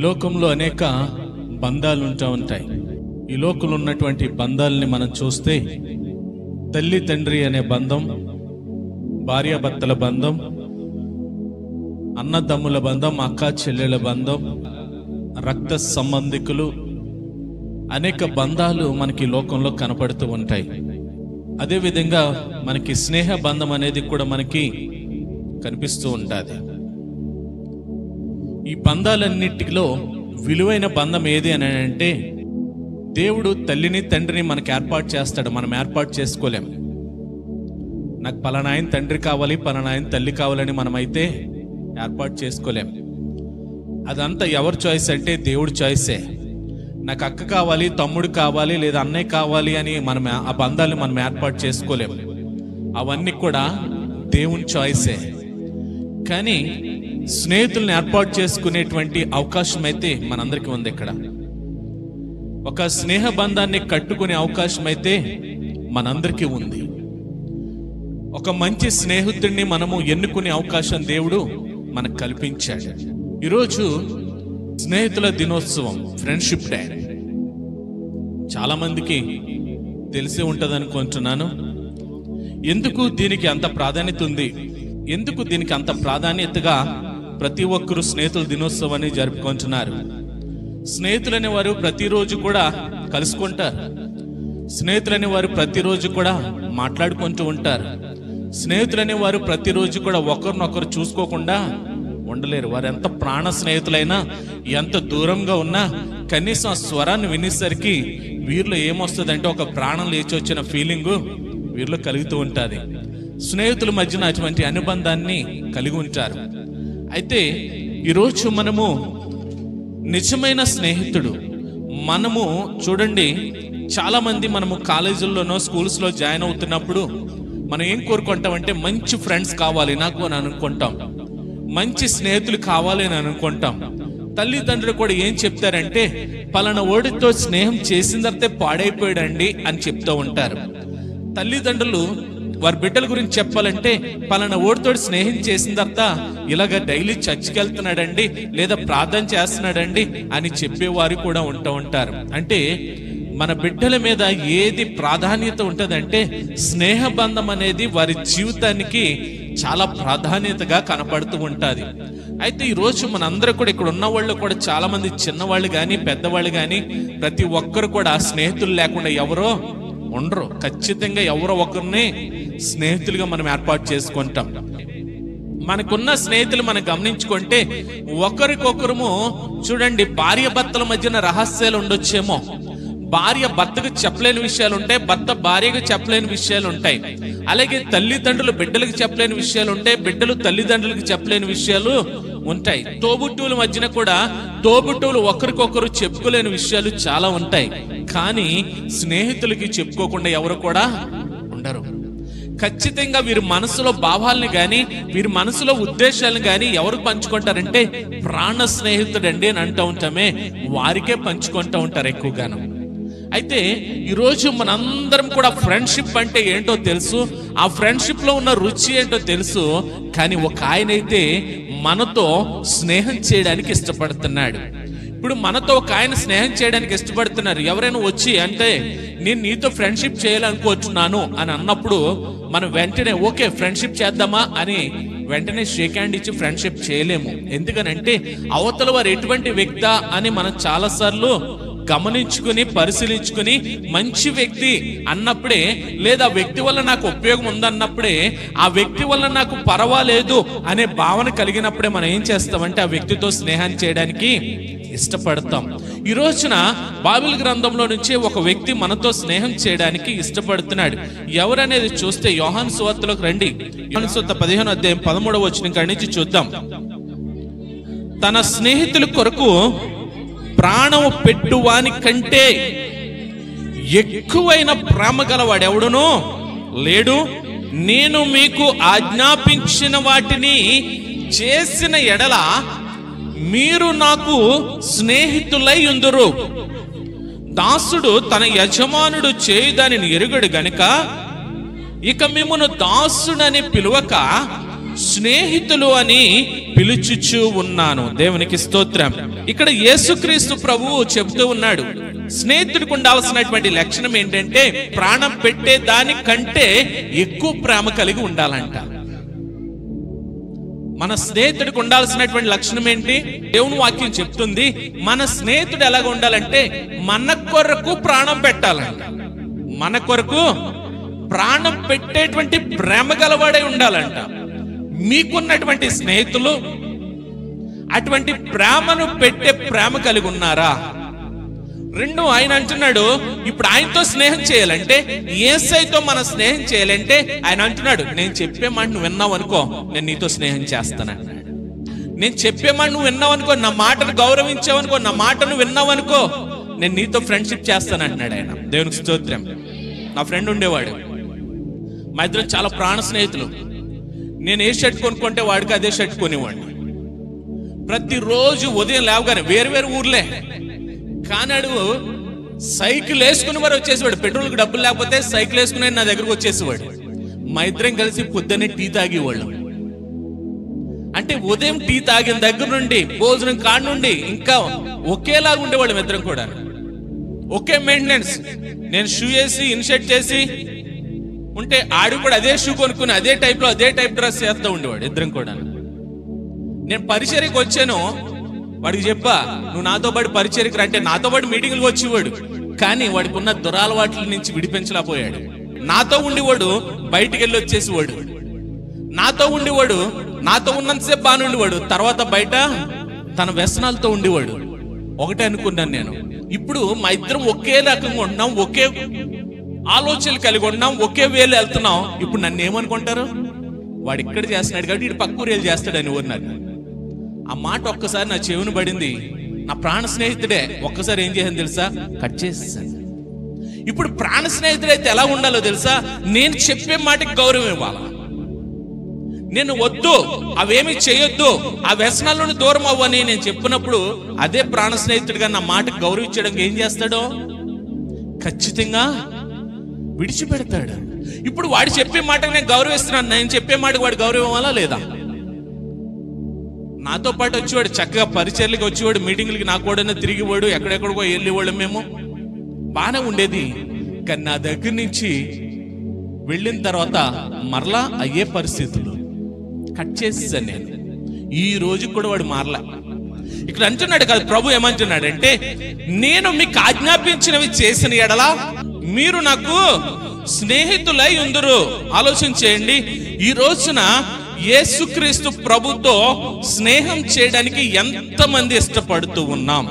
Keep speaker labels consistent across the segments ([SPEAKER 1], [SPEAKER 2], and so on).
[SPEAKER 1] లోకంలో అనేక బంధాలు ఉంటూ ఉంటాయి. ఈ లోకంలో ఉన్నటువంటి బంధాలని మనం చూస్తే తల్లి తండ్రి అనే బంధం, భార్యాభర్తల బంధం, అన్నదమ్ముల బంధం, అక్క చెల్లెల బంధం, రక్త సంబంధికులు, అనేక బంధాలు మనకి లోకంలో కనపడుతూ ఉంటాయి. అదేవిధంగా మనకి స్నేహ బంధం అనేది కూడా మనకి కనిపిస్తూ ఉంటుంది. ఈ బంధాలన్నిటిలో విలువైన బంధం ఏది అని అంటే, దేవుడు తల్లిని తండ్రిని మనకు ఏర్పాటు చేస్తాడు, మనం ఏర్పాటు చేసుకోలేం. నాకు పలానాయన తండ్రి కావాలి, పలానాయన తల్లి కావాలని మనమైతే ఏర్పాటు చేసుకోలేం. అదంతా ఎవరి చాయిస్ అంటే దేవుడి చాయిసే. నాకు అక్క కావాలి, తమ్ముడు కావాలి, లేదా అన్నయ్య కావాలి అని మనం ఆ బంధాలను మనం ఏర్పాటు చేసుకోలేం. అవన్నీ కూడా దేవుని చాయిసే. కానీ స్నేహితుల్ని ఏర్పాటు చేసుకునేటువంటి అవకాశం అయితే మనందరికీ ఉంది. ఇక్కడ ఒక స్నేహ బంధాన్ని కట్టుకునే అవకాశం అయితే మనందరికీ ఉంది. ఒక మంచి స్నేహితుడిని మనము ఎన్నుకునే అవకాశం దేవుడు మనకు కల్పించాడు. ఈరోజు స్నేహితుల దినోత్సవం, ఫ్రెండ్షిప్ డే. చాలా మందికి తెలిసి ఉంటుంది అనుకుంటున్నాను. ఎందుకు దీనికి అంత ప్రాధాన్యత ఉంది, ఎందుకు దీనికి అంత ప్రాధాన్యతగా ప్రతి ఒక్కరూ స్నేహితుల దినోత్సవాన్ని జరుపుకుంటున్నారు? స్నేహితులనే వారు ప్రతిరోజు కూడా కలుసుకుంటారు. స్నేహితులనే వారు ప్రతిరోజు కూడా మాట్లాడుకుంటూ ఉంటారు. స్నేహితులనే వారు ప్రతిరోజు కూడా ఒకరినొకరు చూసుకోకుండా ఉండలేరు. వారు ఎంత ప్రాణ స్నేహితులైనా, ఎంత దూరంగా ఉన్నా కనీసం ఆ స్వరాన్ని వినేసరికి వీరిలో ఏమొస్తుందంటే ఒక ప్రాణం లేచి వచ్చిన ఫీలింగు వీరిలో కలుగుతూ ఉంటుంది. స్నేహితుల మధ్యన అటువంటి అనుబంధాన్ని కలిగి ఉంటారు. అయితే ఈరోజు మనము నిజమైన స్నేహితుడు, మనము చూడండి, చాలా మంది మనము కాలేజీల్లోనో స్కూల్స్లో జాయిన్ అవుతున్నప్పుడు మనం ఏం కోరుకుంటామంటే మంచి ఫ్రెండ్స్ కావాలి నాకు అని అనుకుంటాం, మంచి స్నేహితులు కావాలి అని అనుకుంటాం. తల్లిదండ్రులు కూడా ఏం చెప్తారంటే పలానా ఓడితో స్నేహం చేసిన తర్వాతే పాడైపోయాడండి అని చెప్తూ ఉంటారు. తల్లిదండ్రులు వారి బిడ్డల గురించి చెప్పాలంటే పలానా ఓడితోటి స్నేహం చేసిన తర్వాత ఇలాగ డైలీ చర్చికి వెళ్తున్నాడండి, లేదా ప్రార్థన చేస్తున్నాడండి అని చెప్పేవారు కూడా ఉంటూ ఉంటారు. అంటే మన బిడ్డల మీద ఏది ప్రాధాన్యత ఉంటుందంటే స్నేహ బంధం అనేది వారి జీవితానికి చాలా ప్రాధాన్యతగా కనపడుతూ ఉంటుంది. అయితే ఈరోజు మనందరూ కూడా ఇక్కడ ఉన్న వాళ్ళు కూడా చాలా మంది చిన్నవాళ్ళు కానీ పెద్దవాళ్ళు కానీ ప్రతి ఒక్కరు కూడా స్నేహితులు లేకుండా ఎవరో ఉండరు. ఖచ్చితంగా ఎవరో ఒకరిని స్నేహితులుగా మనం ఏర్పాటు చేసుకుంటాం. మనకున్న స్నేహితులు మనం గమనించుకుంటే ఒకరికొకరము చూడండి, భార్య భర్తల మధ్యన రహస్యాలు ఉండొచ్చేమో. భార్య భర్తకు చెప్పలేని విషయాలు ఉంటాయి, భర్త భార్యకు చెప్పలేని విషయాలు ఉంటాయి. అలాగే తల్లిదండ్రులు బిడ్డలకు చెప్పలేని విషయాలు ఉంటాయి, బిడ్డలు తల్లిదండ్రులకు చెప్పలేని విషయాలు ఉంటాయి. తోబుట్టువుల మధ్యన కూడా తోబుట్టువులు ఒకరికొకరు చెప్పుకోలేని విషయాలు చాలా ఉంటాయి. కానీ స్నేహితులకి చెప్పుకోకుండా ఎవరు కూడా ఉండరు. ఖచ్చితంగా వీరి మనసులో భావాలని గాని, వీరి మనసులో ఉద్దేశాలను గాని ఎవరు పంచుకుంటారంటే ప్రాణ స్నేహితుడండి అని అంటూ ఉంటామే, వారికే పంచుకుంటూ ఉంటారు ఎక్కువగాను. అయితే ఈరోజు మనందరం కూడా ఫ్రెండ్షిప్ అంటే ఏంటో తెలుసు, ఆ ఫ్రెండ్షిప్ లో ఉన్న రుచి ఏంటో తెలుసు. కానీ ఒక ఆయన అయితే మనతో స్నేహం చేయడానికి ఇష్టపడుతున్నాడు. ఇప్పుడు మనతో ఒక ఆయన స్నేహం చేయడానికి ఇష్టపడుతున్నారు. ఎవరైనా వచ్చి అంటే నేను నీతో ఫ్రెండ్షిప్ చేయాలనుకుంటున్నాను అని అన్నప్పుడు మనం వెంటనే ఓకే ఫ్రెండ్షిప్ చేద్దామా అని వెంటనే షేక్ హ్యాండ్ ఇచ్చి ఫ్రెండ్షిప్ చేయలేము. ఎందుకనంటే అవతల వారు ఎటువంటి వ్యక్తి అని మనం చాలా సార్లు గమనించుకుని పరిశీలించుకుని మంచి వ్యక్తి అన్నప్పుడే, లేదా వ్యక్తి వల్ల నాకు ఉపయోగం ఉందన్నప్పుడే, ఆ వ్యక్తి వల్ల నాకు పర్వాలేదు అనే భావన కలిగినప్పుడే మనం ఏం చేస్తామంటే ఆ వ్యక్తితో స్నేహం చేయడానికి ఇష్టపడతాం. ఈ రోజున బైబిల్ గ్రంథంలో నుంచి ఒక వ్యక్తి మనతో స్నేహం చేయడానికి ఇష్టపడుతున్నాడు. ఎవరనేది చూస్తే యోహాను సువార్తలోకి రండి. యోహాను సువార్త 15వ అధ్యాయం 13వ వచనం కాడి నుంచి చూద్దాం. తన స్నేహితుల కొరకు ప్రాణం పెట్టువాని కంటే ఎక్కువైన ప్రేమ గలవాడు ఎవడునో లేడు. నేను మీకు ఆజ్ఞాపించిన వాటిని చేసిన ఎడల మీరు నాకు స్నేహితులై ఉందురు. దాసుడు తన యజమానుడు చేయు దానిని ఎరుగడు గనుక ఇక మిమ్మును దాసుడని పిలువక స్నేహితులు అని పిలుచుచూ ఉన్నాను. దేవునికి స్తోత్రం. ఇక్కడ యేసుక్రీస్తు ప్రభువు చెబుతూ ఉన్నాడు, స్నేహితుడికి ఉండాల్సినటువంటి లక్షణం ఏంటంటే ప్రాణం పెట్టే దానికంటే ఎక్కువ ప్రేమ కలిగి ఉండాలంట. మన స్నేహితుడికి ఉండాల్సినటువంటి లక్షణం ఏంటి? దేవుని వాక్యం చెప్తుంది, మన స్నేహితుడు ఎలాగ ఉండాలంటే మన కొరకు ప్రాణం పెట్టాలంట. మన కొరకు ప్రాణం పెట్టేటువంటి ప్రేమ గలవాడై ఉండాలంట. మీకున్నటువంటి స్నేహితులు అటువంటి ప్రేమను పెట్టే ప్రేమ కలిగి ఉన్నారా? రెండు, ఆయన అంటున్నాడు ఇప్పుడు ఆయనతో స్నేహం చేయాలంటే, యేసయ్యతో మన స్నేహం చేయాలంటే ఆయన అంటున్నాడు, నేను చెప్పే మాట నువ్వు విన్నావు అనుకో, నేను నీతో స్నేహం చేస్తానన్నాడు. నేను చెప్పే మాట నువ్వు విన్నావు అనుకో, నా మాటను గౌరవించావనుకో, నా మాటను విన్నావు అనుకో, నేను నీతో ఫ్రెండ్షిప్ చేస్తానంటున్నాడు ఆయన. దేవునికి స్తోత్రం. నా ఫ్రెండ్ ఉండేవాడు, మా ఇద్దరు చాలా ప్రాణ స్నేహితులు. నేను ఏ షర్ట్ కొనుక్కుంటే వాడికి అదే షర్ట్ కొనేవాడిని. ప్రతిరోజు ఉదయం లేవగానే వేరు వేరు ఊర్లే, కానాడు సైకిల్ వేసుకుని వారు వచ్చేసేవాడు. పెట్రోల్కి డబ్బులు లేకపోతే సైకిల్ వేసుకుని నా దగ్గరకు వచ్చేసేవాడు. మా ఇద్దరం కలిసి పొద్దున్నే టీ తాగేవాళ్ళం. అంటే ఉదయం టీ తాగిన దగ్గర నుండి భోజనం కాడి నుండి ఇంకా ఒకేలాగా ఉండేవాళ్ళం ఇద్దరం కూడా. ఒకే మెయింటెనెన్స్. నేను షూ వేసి ఇన్షర్ట్ చేసి ఉంటే ఆడు కూడా అదే షూ కొనుక్కుని అదే టైప్లో అదే టైప్ డ్రెస్ చేస్తూ ఉండేవాడు. ఇద్దరం కూడా. నేను పరిచర్యకు వచ్చాను, వాడికి చెప్పా నువ్వు నాతో పాటు పరిచర్యకు రంటే నాతో పాటు మీటింగ్లకు వచ్చేవాడు. కానీ వాడికి ఉన్న దురాలవాట్ల నుంచి విడిపించలేకపోయాడు. నాతో ఉండేవాడు బయటికి వెళ్ళి వచ్చేసేవాడు. నాతో ఉండేవాడు, నాతో ఉన్నంతసేపు బాగా ఉండేవాడు, తర్వాత బయట తన వ్యసనాలతో ఉండేవాడు. ఒకటే అనుకున్నాను నేను, ఇప్పుడు మా ఇద్దరం ఒకే రకంగా ఉంటున్నాం, ఒకే ఆలోచనలు కలిగి ఉన్నాం, ఒకే వేలు వెళ్తున్నాం. ఇప్పుడు నన్ను ఏమనుకుంటారు? వాడు ఇక్కడ చేస్తున్నాడు కాబట్టి ఇటు పక్క ఊరేళ్ళు చేస్తాడని ఊరినారు. ఆ మాట ఒక్కసారి నా చెవును పడింది. నా ప్రాణ స్నేహితుడే. ఒక్కసారి ఏం చేశాను తెలుసా? కట్ చేసేసాను. ఇప్పుడు ప్రాణ స్నేహితుడైతే ఎలా ఉండాలో తెలుసా? నేను చెప్పే మాటకి గౌరవం ఇవ్వాలి. నేను వద్దు, అవేమి చేయొద్దు, ఆ వ్యసనాలను దూరం అవ్వని నేను చెప్పినప్పుడు అదే ప్రాణ స్నేహితుడిగా నా మాటకు గౌరవించడానికి ఏం చేస్తాడో ఖచ్చితంగా విడిచిపెడతాడు. ఇప్పుడు వాడు చెప్పే మాటకు నేను గౌరవిస్తున్నాను, నేను చెప్పే మాటకు వాడు గౌరవం ఇవ్వాలా లేదా? నాతో పాటు వచ్చేవాడు, చక్కగా పరిచర్లకి వచ్చేవాడు, మీటింగ్లకి నా కూడా తిరిగివాడు, ఎక్కడెక్కడికో వెళ్ళేవాడు, మేము బాగానే ఉండేది. కానీ నా దగ్గర నుంచి వెళ్ళిన తర్వాత మరలా అయ్యే పరిస్థితులు కట్ చేసేసాను నేను. ఈ రోజు కూడా వాడు మారలా. ఇక్కడ అంటున్నాడు కదా ప్రభు, ఏమంటున్నాడంటే నేను మీకు ఆజ్ఞాపించినవి చేసిన ఎడల మీరు నాకు స్నేహితులై ఉందురు. ఆలోచన చేయండి, ఈ రోజున యేసుక్రీస్తు ప్రభుతో స్నేహం చేయడానికి ఎంతమంది ఇష్టపడుతూ ఉన్నాం?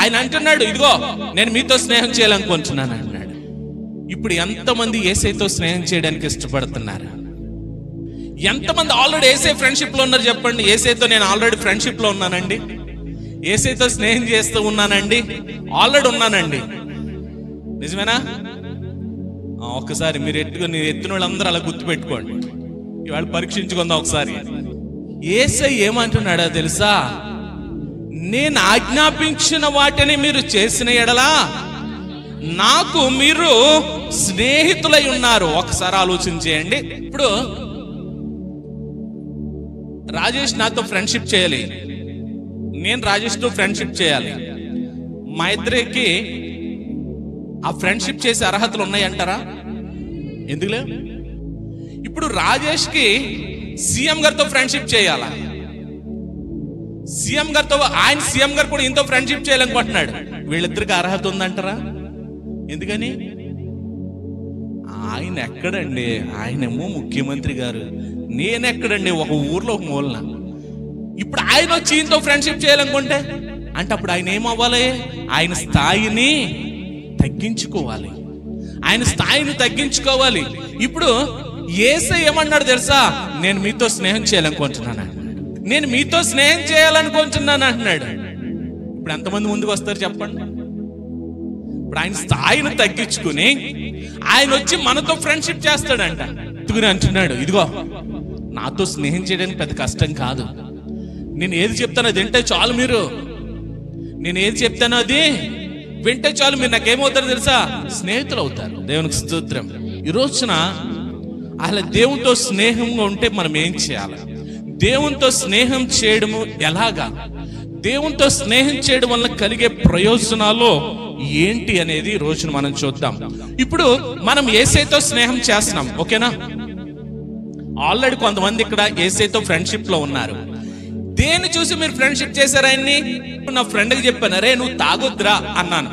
[SPEAKER 1] ఆయన అంటున్నాడు, ఇదిగో నేను మీతో స్నేహం చేయాలనుకుంటున్నాను అన్నాడు. ఇప్పుడు ఎంతమంది యేసయ్యతో స్నేహం చేయడానికి ఇష్టపడుతున్నారు? ఎంతమంది ఆల్రెడీ యేసయ్య ఫ్రెండ్షిప్ లో ఉన్నారు చెప్పండి. యేసయ్యతో నేను ఆల్రెడీ ఫ్రెండ్షిప్ లో ఉన్నానండి, యేసయ్యతో స్నేహం చేస్తూ ఉన్నానండి, ఆల్రెడీ ఉన్నానండి. నిజమేనా? ఒక్కసారి మీరు ఎత్తున వాళ్ళందరూ అలా గుర్తుపెట్టుకోండి. ఇవాళ పరీక్షించుకుందాం ఒకసారి. యేసయ్య ఏమంటున్నాడో తెలుసా? నేను ఆజ్ఞాపించిన వాటిని మీరు చేసిన ఎడలా నాకు మీరు స్నేహితులై ఉన్నారు. ఒకసారి ఆలోచన చేయండి. ఇప్పుడు రాజేష్ నాతో ఫ్రెండ్షిప్ చేయాలి, నేను రాజేష్తో ఫ్రెండ్షిప్ చేయాలి. మా ఇద్దరికి ఆ ఫ్రెండ్షిప్ చేసే అర్హతలు ఉన్నాయంటారా? ఎందుకులే? ఇప్పుడు రాజేష్ కి సీఎం గారితో ఫ్రెండ్షిప్ చేయాలా? సీఎం గారితో ఆయన సీఎం గారు కూడా ఇంతో ఫ్రెండ్షిప్ చేయాలనుకుంటున్నాడు. వీళ్ళిద్దరికి అర్హత ఉందంటారా? ఎందుకని? ఆయన ఎక్కడండి, ఆయనేమో ముఖ్యమంత్రి గారు, నేనెక్కడండి ఒక ఊర్లో ఒక మూలన. ఇప్పుడు ఆయన వచ్చి ఈయనతో ఫ్రెండ్షిప్ చేయాలనుకుంటే అంటే అప్పుడు ఆయన ఏమవ్వాలి? ఆయన స్థాయిని తగ్గించుకోవాలి, ఆయన స్థాయిని తగ్గించుకోవాలి. ఇప్పుడు యేసయ్య ఏమన్నాడు తెలుసా? నేను మీతో స్నేహం చేయాలనుకుంటున్నాను అన్నాడు. నేను మీతో స్నేహం చేయాలనుకుంటున్నాను అంటున్నాడు. ఇప్పుడు ఎంతమంది ముందుకు వస్తారు చెప్పండి? ఇప్పుడు ఆయన స్థాయిని తగ్గించుకుని ఆయన వచ్చి మనతో ఫ్రెండ్షిప్ చేస్తాడంట. అంటున్నాడు, ఇదిగో నాతో స్నేహం చేయడానికి పెద్ద కష్టం కాదు, నేను ఏది చెప్తానో అది వింటే చాలు, మీరు నేను ఏది చెప్తానో అది వింటే చాలు, మీరు నాకేమవుతారో తెలుసా? స్నేహితులు అవుతారు. దేవునికి స్తోత్రం. ఈ రోజున అలా దేవునితో స్నేహంగా ఉంటే మనం ఏం చేయాలి? దేవునితో స్నేహం చేయడము ఎలాగా, దేవునితో స్నేహం చేయడం వల్ల కలిగే ప్రయోజనాలు ఏంటి అనేది రోజున మనం చూద్దాం. ఇప్పుడు మనం యేసయ్యతో స్నేహం చేస్తున్నాం, ఓకేనా? ఆల్రెడీ కొంతమంది ఇక్కడ యేసయ్యతో ఫ్రెండ్షిప్ లో ఉన్నారు. దేన్ని చూసి మీరు ఫ్రెండ్షిప్ చేశారు ఆయన్ని? నా ఫ్రెండ్కి చెప్పాను, అరే నువ్వు తాగొద్దురా అన్నాను.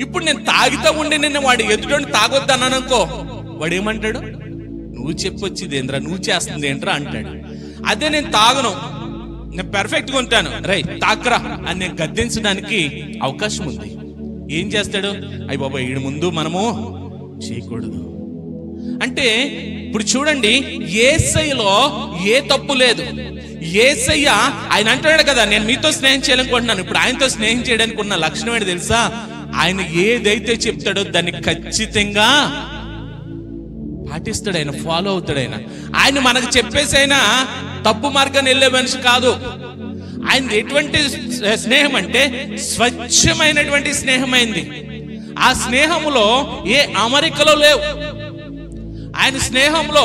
[SPEAKER 1] ఇప్పుడు నేను తాగితే ఉండి నిన్న వాడు ఎదుటి తాగొద్దు అన్నాను అనుకో, వాడు ఏమంటాడు? నువ్వు చెప్పొచ్చింది ఏంట్రా, నువ్వు చేస్తుంది ఏంట్రా అంటాడు. అదే నేను తాగను, నేను పర్ఫెక్ట్గా ఉంటాను, రై తాకరా అని నేను గద్దించడానికి అవకాశం ఉంది. ఏం చేస్తాడు? అయ్య బాబా వీడి ముందు మనము చేయకూడదు అంటే. ఇప్పుడు చూడండి, యేసయ్యలో ఏ తప్పు లేదు. యేసయ్య ఆయన అంటున్నాడు కదా, నేను మీతో స్నేహం చేయాలనుకుంటున్నాను. ఇప్పుడు ఆయనతో స్నేహం చేయడానికి ఉన్న లక్షణం ఏంటి తెలుసా? ఆయన ఏదైతే చెప్తాడో దాన్ని ఖచ్చితంగా పాటిస్తాడు, ఆయన ఫాలో అవుతాడు. ఆయన మనకు చెప్పేసి అయినా తప్పు మార్గాన్ని వెళ్ళే మనిషి కాదు. ఆయన ఎటువంటి స్నేహం అంటే స్వచ్ఛమైనటువంటి స్నేహం అయింది. ఆ స్నేహంలో ఏ అమరికలు లేవు, ఆయన స్నేహంలో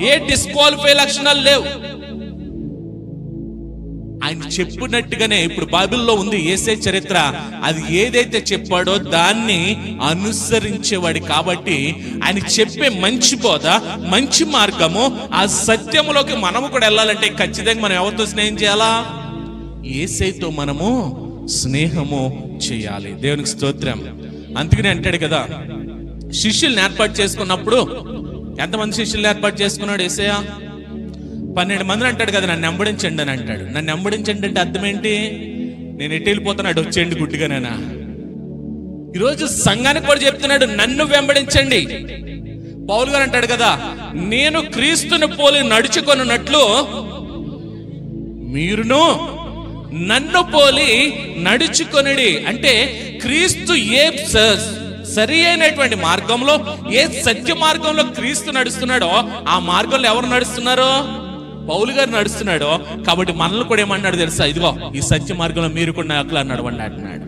[SPEAKER 1] ఏ డిస్క్వాలిఫై లక్షణాలు లేవు. ఆయన చెప్పినట్టుగానే ఇప్పుడు బైబిల్లో ఉంది యేసయ్య చరిత్ర. అది ఏదైతే చెప్పాడో దాన్ని అనుసరించేవాడు కాబట్టి ఆయన చెప్పే మంచి బోధ, మంచి మార్గము, ఆ సత్యములోకి మనము కూడా వెళ్ళాలంటే ఖచ్చితంగా మనం ఎవరితో స్నేహం చేయాలా? యేసయ్యతో మనము స్నేహము చేయాలి. దేవునికి స్తోత్రం. అందుకని అంటాడు కదా, శిష్యుల్ని ఏర్పాటు చేసుకున్నప్పుడు ఎంతమంది శిష్యుల్ని ఏర్పాటు చేసుకున్నాడు యేసయ్య? 12 మందిని అంటాడు కదా, నన్ను వెంబడించండి అని అంటాడు. నన్ను వెంబడించండి అంటే అర్థం ఏంటి? నేను ఎటు వెళ్ళిపోతున్నాడు, వచ్చేయండి గుడ్డిగానేనా? ఈరోజు సంఘానికి కూడా చెప్తున్నాడు, నన్ను వెంబడించండి. పౌలు గారు అంటాడు కదా, నేను క్రీస్తుని పోలి నడుచుకొనున్నట్లు మీరును నన్ను పోలి నడుచుకొనిడి. అంటే క్రీస్తు ఏ సరి అయినటువంటి మార్గంలో, ఏ సత్య మార్గంలో క్రీస్తు నడుస్తున్నాడో ఆ మార్గంలో ఎవరు నడుస్తున్నారో? పౌలు గారు నడుస్తున్నాడో. కాబట్టి మనల్ని కూడా ఏమన్నాడు తెలుసా? ఇదిగో ఈ సత్య మార్గంలో మీరు కూడా అట్లా నడవండి అంటున్నాడు.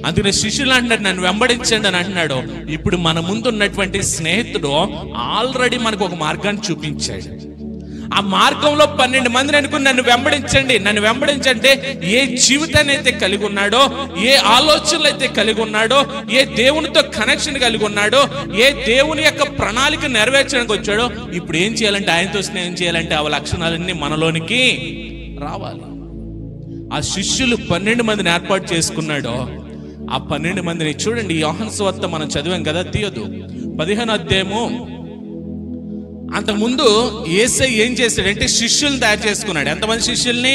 [SPEAKER 1] అందుకనే శిష్యులు అంటున్నాడు, నన్ను వెంబడించండి అని అంటున్నాడు. ఇప్పుడు మన ముందు ఉన్నటువంటి స్నేహితుడు ఆల్రెడీ మనకు ఒక మార్గాన్ని చూపించాడు. ఆ మార్గంలో 12 మందిని అనుకుని నన్ను వెంబడించండి, నన్ను వెంబడించంటే ఏ జీవితాన్ని అయితే కలిగి ఉన్నాడో, ఏ ఆలోచనలు అయితే కలిగి ఉన్నాడో, ఏ దేవునితో కనెక్షన్ కలిగి ఉన్నాడో, ఏ దేవుని యొక్క ప్రణాళిక నెరవేర్చడానికి వచ్చాడో, ఇప్పుడు ఏం చేయాలంటే ఆయనతో స్నేహం చేయాలంటే ఆ లక్షణాలన్నీ మనలోనికి రావాలి. ఆ శిష్యులు 12 మందిని ఏర్పాటు చేసుకున్నాడో ఆ 12 మందిని చూడండి. యోహాను సువార్త మనం చదివాం కదా, తీయదు 15వ అధ్యాయము. అంతకుముందు యేసయ్య ఏం చేశాడంటే శిష్యుల్ని తయారు చేసుకున్నాడు. ఎంతమంది శిష్యుల్ని?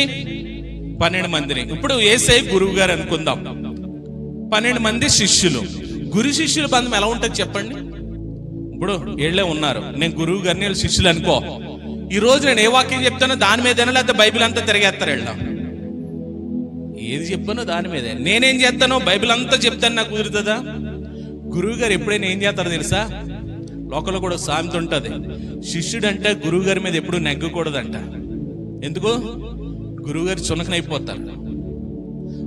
[SPEAKER 1] 12 మందిని. ఇప్పుడు యేసయ్య గురువు గారు అనుకుందాం, 12 మంది శిష్యులు. గురు శిష్యుల బంధం ఎలా ఉంటుంది చెప్పండి? ఇప్పుడు ఏళ్లే ఉన్నారు, నేను గురువు గారిని శిష్యులు అనుకో. ఈ రోజు నేను ఏ వాక్యం చెప్తానో దాని మీదైనా, లేకపోతే బైబిల్ అంతా తిరిగేస్తారు వెళ్దాం. ఏది చెప్పానో దాని మీదే. నేనేం చేస్తానో బైబిల్ అంతా చెప్తాను, నాకు కుదురుతుందా? గురువు గారు ఎప్పుడైనా ఏం చేస్తారో తెలుసా? లోకంలో కూడా సామెత ఉంటుంది, శిష్యుడు అంటే గురువు గారి మీద ఎప్పుడు నెగ్గకూడదంట. ఎందుకు? గురువు గారు చునకనైపోతారు.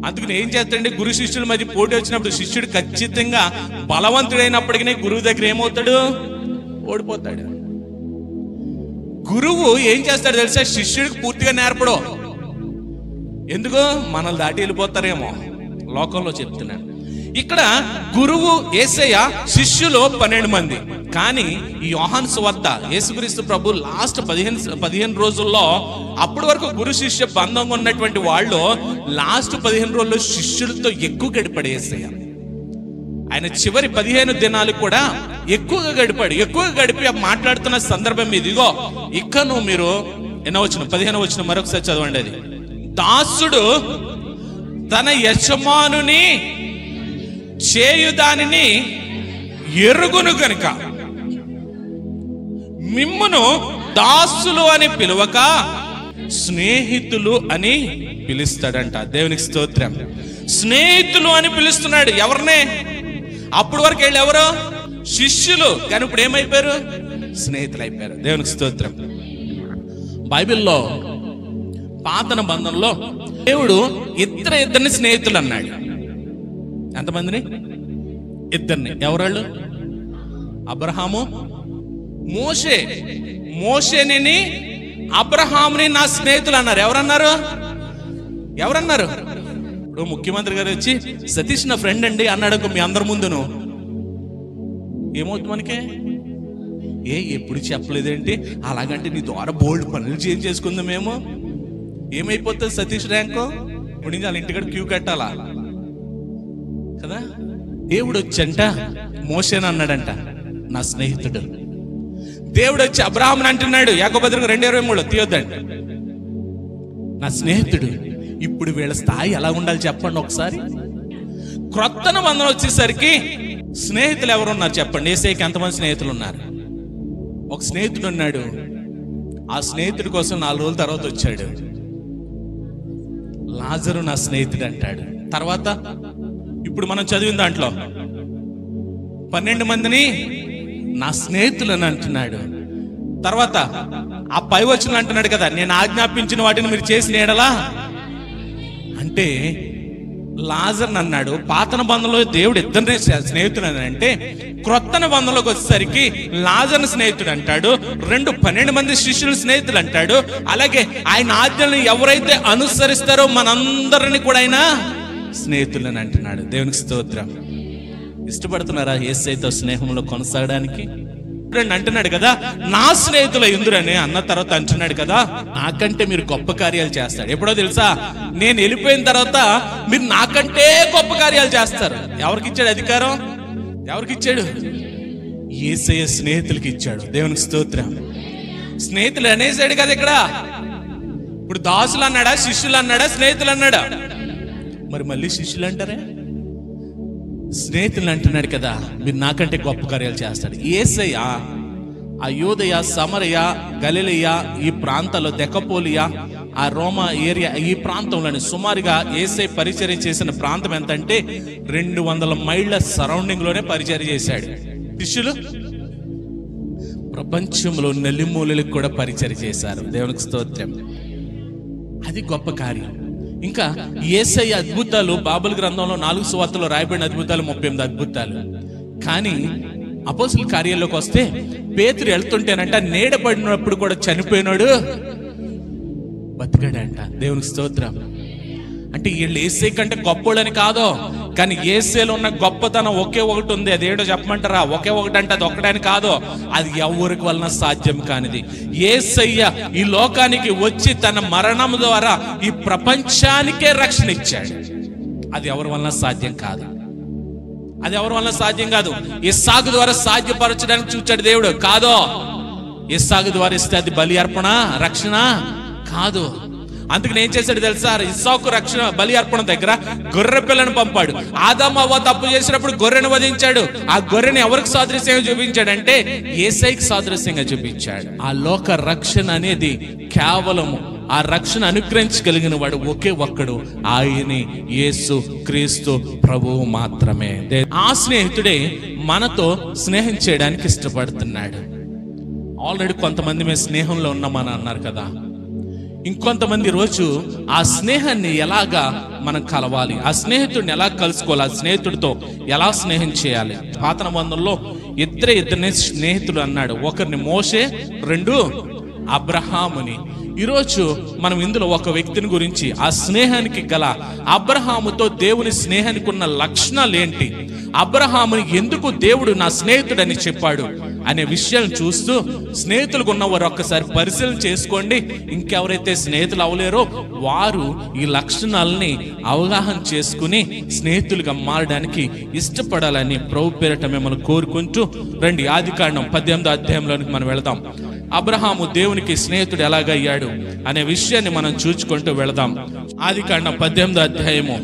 [SPEAKER 1] అందుకని ఏం చేస్తాడంటే గురు శిష్యుల మధ్య పోటీ వచ్చినప్పుడు శిష్యుడు ఖచ్చితంగా బలవంతుడైనప్పటికీ గురువు దగ్గర ఏమవుతాడు? ఓడిపోతాడు. గురువు ఏం చేస్తాడు తెలుసా? శిష్యుడికి పూర్తిగా నేర్పడు. ఎందుకు? మనల్ని దాటి వెళ్ళిపోతారేమో, లోకంలో చెప్తున్నాను. ఇక్కడ గురువు యేసయ్య, శిష్యులు 12 మంది. కానీ ఈ యోహాను సువార్త యేసుక్రీస్తు ప్రభు లాస్ట్ 15 రోజుల్లో, అప్పటి వరకు గురు శిష్య బంధంగా ఉన్నటువంటి వాళ్ళు లాస్ట్ 15 రోజుల్లో శిష్యులతో ఎక్కువ గడిపాడు యేసయ్య. ఆయన చివరి 15 దినాలు కూడా ఎక్కువగా గడిపి మాట్లాడుతున్న సందర్భం ఇదిగో. ఇక్కను మీరు ఎన్నో వచ్చిన 15వ వచనం మరొకసారి చదవండి. అది దాసుడు తన యజమానుని చేయుదానిని ఎరుగును గనుక మిమ్మును దాసులు అని పిలువక స్నేహితులు అని పిలుస్తాడంట. దేవునికి స్తోత్రం. స్నేహితులు అని పిలుస్తున్నాడు. ఎవరినే? అప్పటి వరకు వెళ్ళి ఎవరు? శిష్యులు. కానీ ఇప్పుడు ఏమైపోయారు? స్నేహితులు అయిపోయారు. దేవునికి స్తోత్రం. బైబిల్లో పాత నిబంధనలో దేవుడు ఇద్దరిని స్నేహితులు అన్నాడు. ఎంతమందిని? ఇద్దరిని. ఎవరాళ్ళు? అబ్రహాము, మోషేని అబ్రహాముని నా స్నేహితులు అన్నారు. ఎవరన్నారు? ఇప్పుడు ముఖ్యమంత్రి గారు వచ్చి సతీష్ నా ఫ్రెండ్ అండి అన్నాడు మీ అందరి ముందును, ఏమవుతుంది మనకే? ఎప్పుడు చెప్పలేదేంటి? అలాగంటే నీ ద్వారా బోల్డ్ పనులు చేసుకుందామేమో. ఏమైపోతుంది సతీష్ ర్యాంకు? ఇప్పుడు నుంచి వాళ్ళ ఇంటికాడ క్యూ కట్టాలా కదా. దేవుడు వచ్చంట మోషేని అన్నాడంట నా స్నేహితుడు. దేవుడు వచ్చి అబ్రహాముని అంటున్నాడు యాకోబు 2:23 తీయొద్దండి, నా స్నేహితుడు. ఇప్పుడు వీళ్ళ స్థాయి ఎలా ఉండాలి చెప్పండి ఒకసారి. క్రొత్త నిబంధన వచ్చేసరికి స్నేహితులు ఎవరున్నారు చెప్పండి? యేసయ్యకి ఎంతమంది స్నేహితులు ఉన్నారు? ఒక స్నేహితుడు ఉన్నాడు. ఆ స్నేహితుడి కోసం 4 రోజుల తర్వాత వచ్చాడు. లాజరు నా స్నేహితుడు అంటాడు. తర్వాత ఇప్పుడు మనం చదివిన దాంట్లో 12 మందిని నా స్నేహితులు అని అంటున్నాడు. తర్వాత ఆ పై వచనం అంటున్నాడు కదా, నేను ఆజ్ఞాపించిన వాటిని మీరు చేసిన ఎడలా అంటే లాజర్ అన్నాడు. పాత నిబంధనలో దేవుడు ఇద్దరిని స్నేహితుడు అని అంటే, క్రొత్త నిబంధనలోకి వచ్చేసరికి లాజర్ని స్నేహితుడు అంటాడు, 12 మంది శిష్యులు స్నేహితులు అంటాడు. అలాగే ఆయన ఆజ్ఞలను ఎవరైతే అనుసరిస్తారో మనందరిని కూడా ఆయన స్నేహితులని అంటున్నాడు. దేవునికి స్తోత్రం. ఇష్టపడుతున్నారా యేసయ్యతో స్నేహంలో కొనసాగడానికి? అంటున్నాడు కదా నా స్నేహితుల ఇందురని అన్న తర్వాత అంటున్నాడు కదా, నాకంటే మీరు గొప్ప కార్యాలు చేస్తాడు. ఎప్పుడో తెలుసా? నేను వెళ్ళిపోయిన తర్వాత మీరు నాకంటే గొప్ప కార్యాలు చేస్తారు. ఎవరికి ఇచ్చాడు అధికారం? ఎవరికి ఇచ్చాడు? యేసయ్య స్నేహితులకి ఇచ్చాడు. దేవునికి స్తోత్రం. స్నేహితులు అనేసాడు కదా ఇక్కడ. ఇప్పుడు దాసులు అన్నాడా, శిష్యులు అన్నాడా, స్నేహితులు అన్నాడా? మరి మళ్ళీ శిష్యులు అంటారే, స్నేహితులు అంటున్నాడు కదా మీరు నాకంటే గొప్ప కార్యాలు చేస్తాడు. యేసయ్య ఆ యూదయ, సమరయ, గలిలయ ఈ ప్రాంతాల్లో, దెకపోలియా, ఆ రోమా ఏరియా ఈ ప్రాంతంలోని సుమారుగా యేసయ్య పరిచర్య చేసిన ప్రాంతం ఎంత అంటే 200 మైళ్ళ సరౌండింగ్ లోనే పరిచర్య చేశాడు. శిష్యులు ప్రపంచంలో నలుమూలలకు కూడా పరిచర్య చేశారు. దేవునికి స్తోత్రం. అది గొప్ప కార్యం. ఇంకా యేసయ్య అద్భుతాలు బైబిల్ గ్రంథంలో 4 సువార్తల్లో రాయబడిన అద్భుతాలు 38 అద్భుతాలు. కానీ అపోస్తలుల కార్యాల్లోకి వస్తే పేతురు వెళ్తుంటేనంట నీడబడినప్పుడు కూడా చనిపోయినాడు, బతికాడంట. దేవునికి స్తోత్రం. అంటే వీళ్ళు యేసయ్య కంటే గొప్పోళ్ళని కాదు, కానీ యేసయ్యలో ఉన్న గొప్పతనం ఒకే ఒకటి ఉంది. అదేంటో చెప్పమంటారా? ఒకే ఒకటి అంటే అది ఒక్కడని కాదు, అది ఎవరికి వలన సాధ్యం కానిది. యేసయ్య ఈ లోకానికి వచ్చి తన మరణం ద్వారా ఈ ప్రపంచానికే రక్షణ ఇచ్చాడు. అది ఎవరి వలన సాధ్యం కాదు. అది ఎవరి వలన సాధ్యం కాదు. ఇస్సాకు ద్వారా సాధ్యపరచడానికి చూచాడు దేవుడు. కాదో, ఇస్సాకు ద్వారా ఇస్తే అది బలి అర్పణ, రక్షణ కాదు. అందుకని ఏం చేశాడు తెలుసా? ఇస్సాకు రక్షణ బలి అర్పణ దగ్గర గొర్రె పిల్లను పంపాడు. ఆదాము అవ్వ తప్పు చేసినప్పుడు గొర్రెను వధించాడు. ఆ గొర్రెని ఎవరికి సాదృశ్యంగా చూపించాడంటే యేసయ్యకి సాదృశ్యంగా చూపించాడు. ఆ లోక రక్షణ అనేది కేవలం ఆ రక్షణ అనుగ్రహించగలిగిన వాడు ఒకే ఒక్కడు, ఆయనే యేసు క్రీస్తు ప్రభువు మాత్రమే. ఆ స్నేహితుడే మనతో స్నేహం చేయడానికి ఇష్టపడుతున్నాడు. ఆల్రెడీ కొంతమంది మేము స్నేహంలో ఉన్నామని అన్నారు కదా. ఇంకొంతమంది రోజు ఆ స్నేహాన్ని ఎలాగా మనం కలవాలి, ఆ స్నేహితుడిని ఎలా కలుసుకోవాలి, ఆ స్నేహితుడితో ఎలా స్నేహం చేయాలి. పాత నిబంధనలో ఇద్దరిని స్నేహితులు అన్నాడు. ఒకరిని మోషే, 2 అబ్రహాముని. ఈరోజు మనం ఇందులో ఒక వ్యక్తిని గురించి, ఆ స్నేహానికి గల అబ్రహాముతో దేవుని స్నేహానికి ఉన్న లక్షణాలు ఏంటి, అబ్రహాముని ఎందుకు దేవుడు నా స్నేహితుడని చెప్పాడు అనే విషయాలను చూస్తూ స్నేహితులకు ఉన్నవారు ఒక్కసారి పరిశీలన చేసుకోండి. ఇంకెవరైతే స్నేహితులు అవలేరో వారు ఈ లక్షణాలని అవగాహన చేసుకుని స్నేహితులుగా మారడానికి ఇష్టపడాలని ప్రభు పేరట మిమ్మల్ని కోరుకుంటూ రండి. ఆదికాండం 18వ అధ్యాయంలోనికి మనం వెళదాం. అబ్రహాము దేవునికి స్నేహితుడు ఎలాగయ్యాడు అనే విషయాన్ని మనం చూచుకుంటూ వెళదాం. ఆదికాండం 18వ అధ్యాయము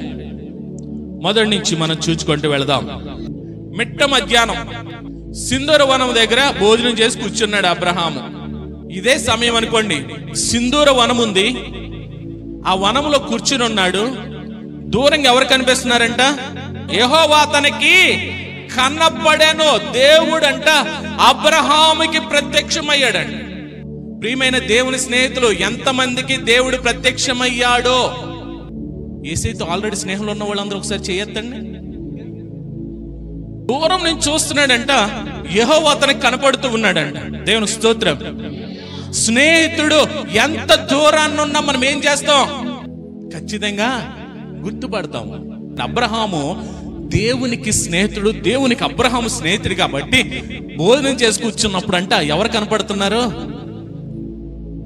[SPEAKER 1] మొదటి నుంచి మనం చూచుకుంటూ వెళదాం. మిట్ట మధ్యాహ్నం సింధూర వనం దగ్గర భోజనం చేసి కూర్చున్నాడు అబ్రహాము. ఇదే సమయం అనుకోండి, సింధూర వనం ఉంది. ఆ వనంలో కూర్చుని ఉన్నాడు. దూరంగా ఎవరు కనిపిస్తున్నారంట? యెహోవా తనకి కనపడెను. దేవుడంట అబ్రహాముకి ప్రత్యక్షమయ్యాడంట. ప్రియమైన దేవుని స్నేహితులు, ఎంతమందికి దేవుడు ప్రత్యక్షమయ్యాడో? యేసయ్యతో ఆల్రెడీ స్నేహంలో ఉన్న వాళ్ళందరూ ఒకసారి చేయొద్దండి. దూరం నుంచి చూస్తున్నాడంట, యెహోవా అతనికి కనపడుతూ ఉన్నాడంట. దేవుని స్తోత్రం. స్నేహితుడు ఎంత దూరాన్ని ఉన్నా మనం ఏం చేస్తాం? ఖచ్చితంగా గుర్తుపడతాం. అబ్రహాము దేవునికి స్నేహితుడు, దేవునికి అబ్రహాము స్నేహితుడు కాబట్టి భోజనం చేసి కూర్చున్నప్పుడు అంట ఎవరు కనపడుతున్నారు?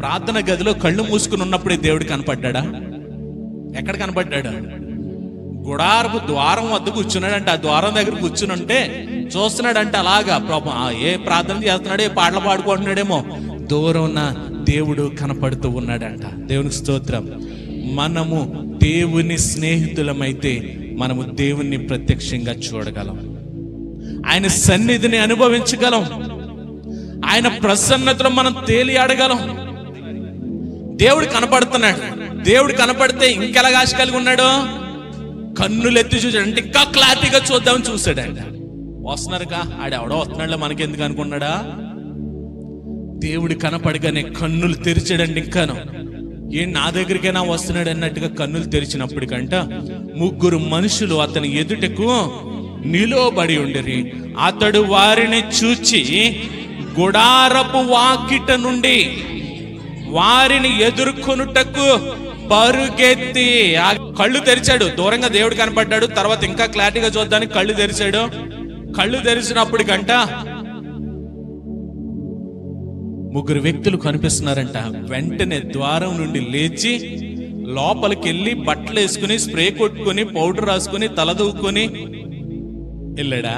[SPEAKER 1] ప్రార్థన గదిలో కళ్ళు మూసుకుని ఉన్నప్పుడే దేవుడు కనపడ్డా? ఎక్కడ కనపడ్డాడు? గుడారపు ద్వారం వద్ద కూర్చున్నాడంట. ఆ ద్వారం దగ్గర కూర్చుని ఉంటే చూస్తున్నాడంట. అలాగా ఏ ప్రార్థన చేస్తున్నాడు, ఏ పాటలు పాడుకుంటున్నాడేమో, దూరం ఉన్న దేవుడు కనపడుతూ ఉన్నాడంట. దేవునికి స్తోత్రం. మనము దేవుని స్నేహితులమైతే మనము దేవుణ్ణి ప్రత్యక్షంగా చూడగలం, ఆయన సన్నిధిని అనుభవించగలం, ఆయన ప్రసన్నతలో మనం తేలియాడగలం. దేవుడు కనపడుతున్నాడు. దేవుడు కనపడితే ఇంకెలా ఆశ కలిగి ఉన్నాడు? కన్నులెత్తి చూసాడు అంటే ఇంకా క్లారిటీగా చూద్దామని చూసాడంట. వస్తున్నారుగా ఆడెవడో వస్తున్నాడులే మనకెందుకు అనుకున్నాడా? దేవుడు కనపడగానే కన్నులు తెరిచాడండి. ఇంకాను ఏ నా దగ్గరికైనా వస్తున్నాడు అన్నట్టుగా కన్నులు తెరిచినప్పటికంట ముగ్గురు మనుషులు అతని ఎదుటకు నిలువబడి ఉండిరి. అతడు వారిని చూచి గుడారపు వాకిట నుండి వారిని ఎదుర్కొనుటకు పరుగెత్తి, ఆ కళ్ళు తెరిచాడు. దూరంగా దేవుడు కనపడ్డాడు. తర్వాత ఇంకా క్లారిటీగా చూద్దానికి కళ్ళు తెరిచాడు. కళ్ళు తెరిచినప్పటికంట ముగ్గురు వ్యక్తులు కనిపిస్తున్నారంట. వెంటనే ద్వారం నుండి లేచి లోపలికి వెళ్ళి బట్టలు వేసుకుని, స్ప్రే కొట్టుకుని, పౌడర్ రాసుకుని, తలదూకుని వెళ్ళాడా?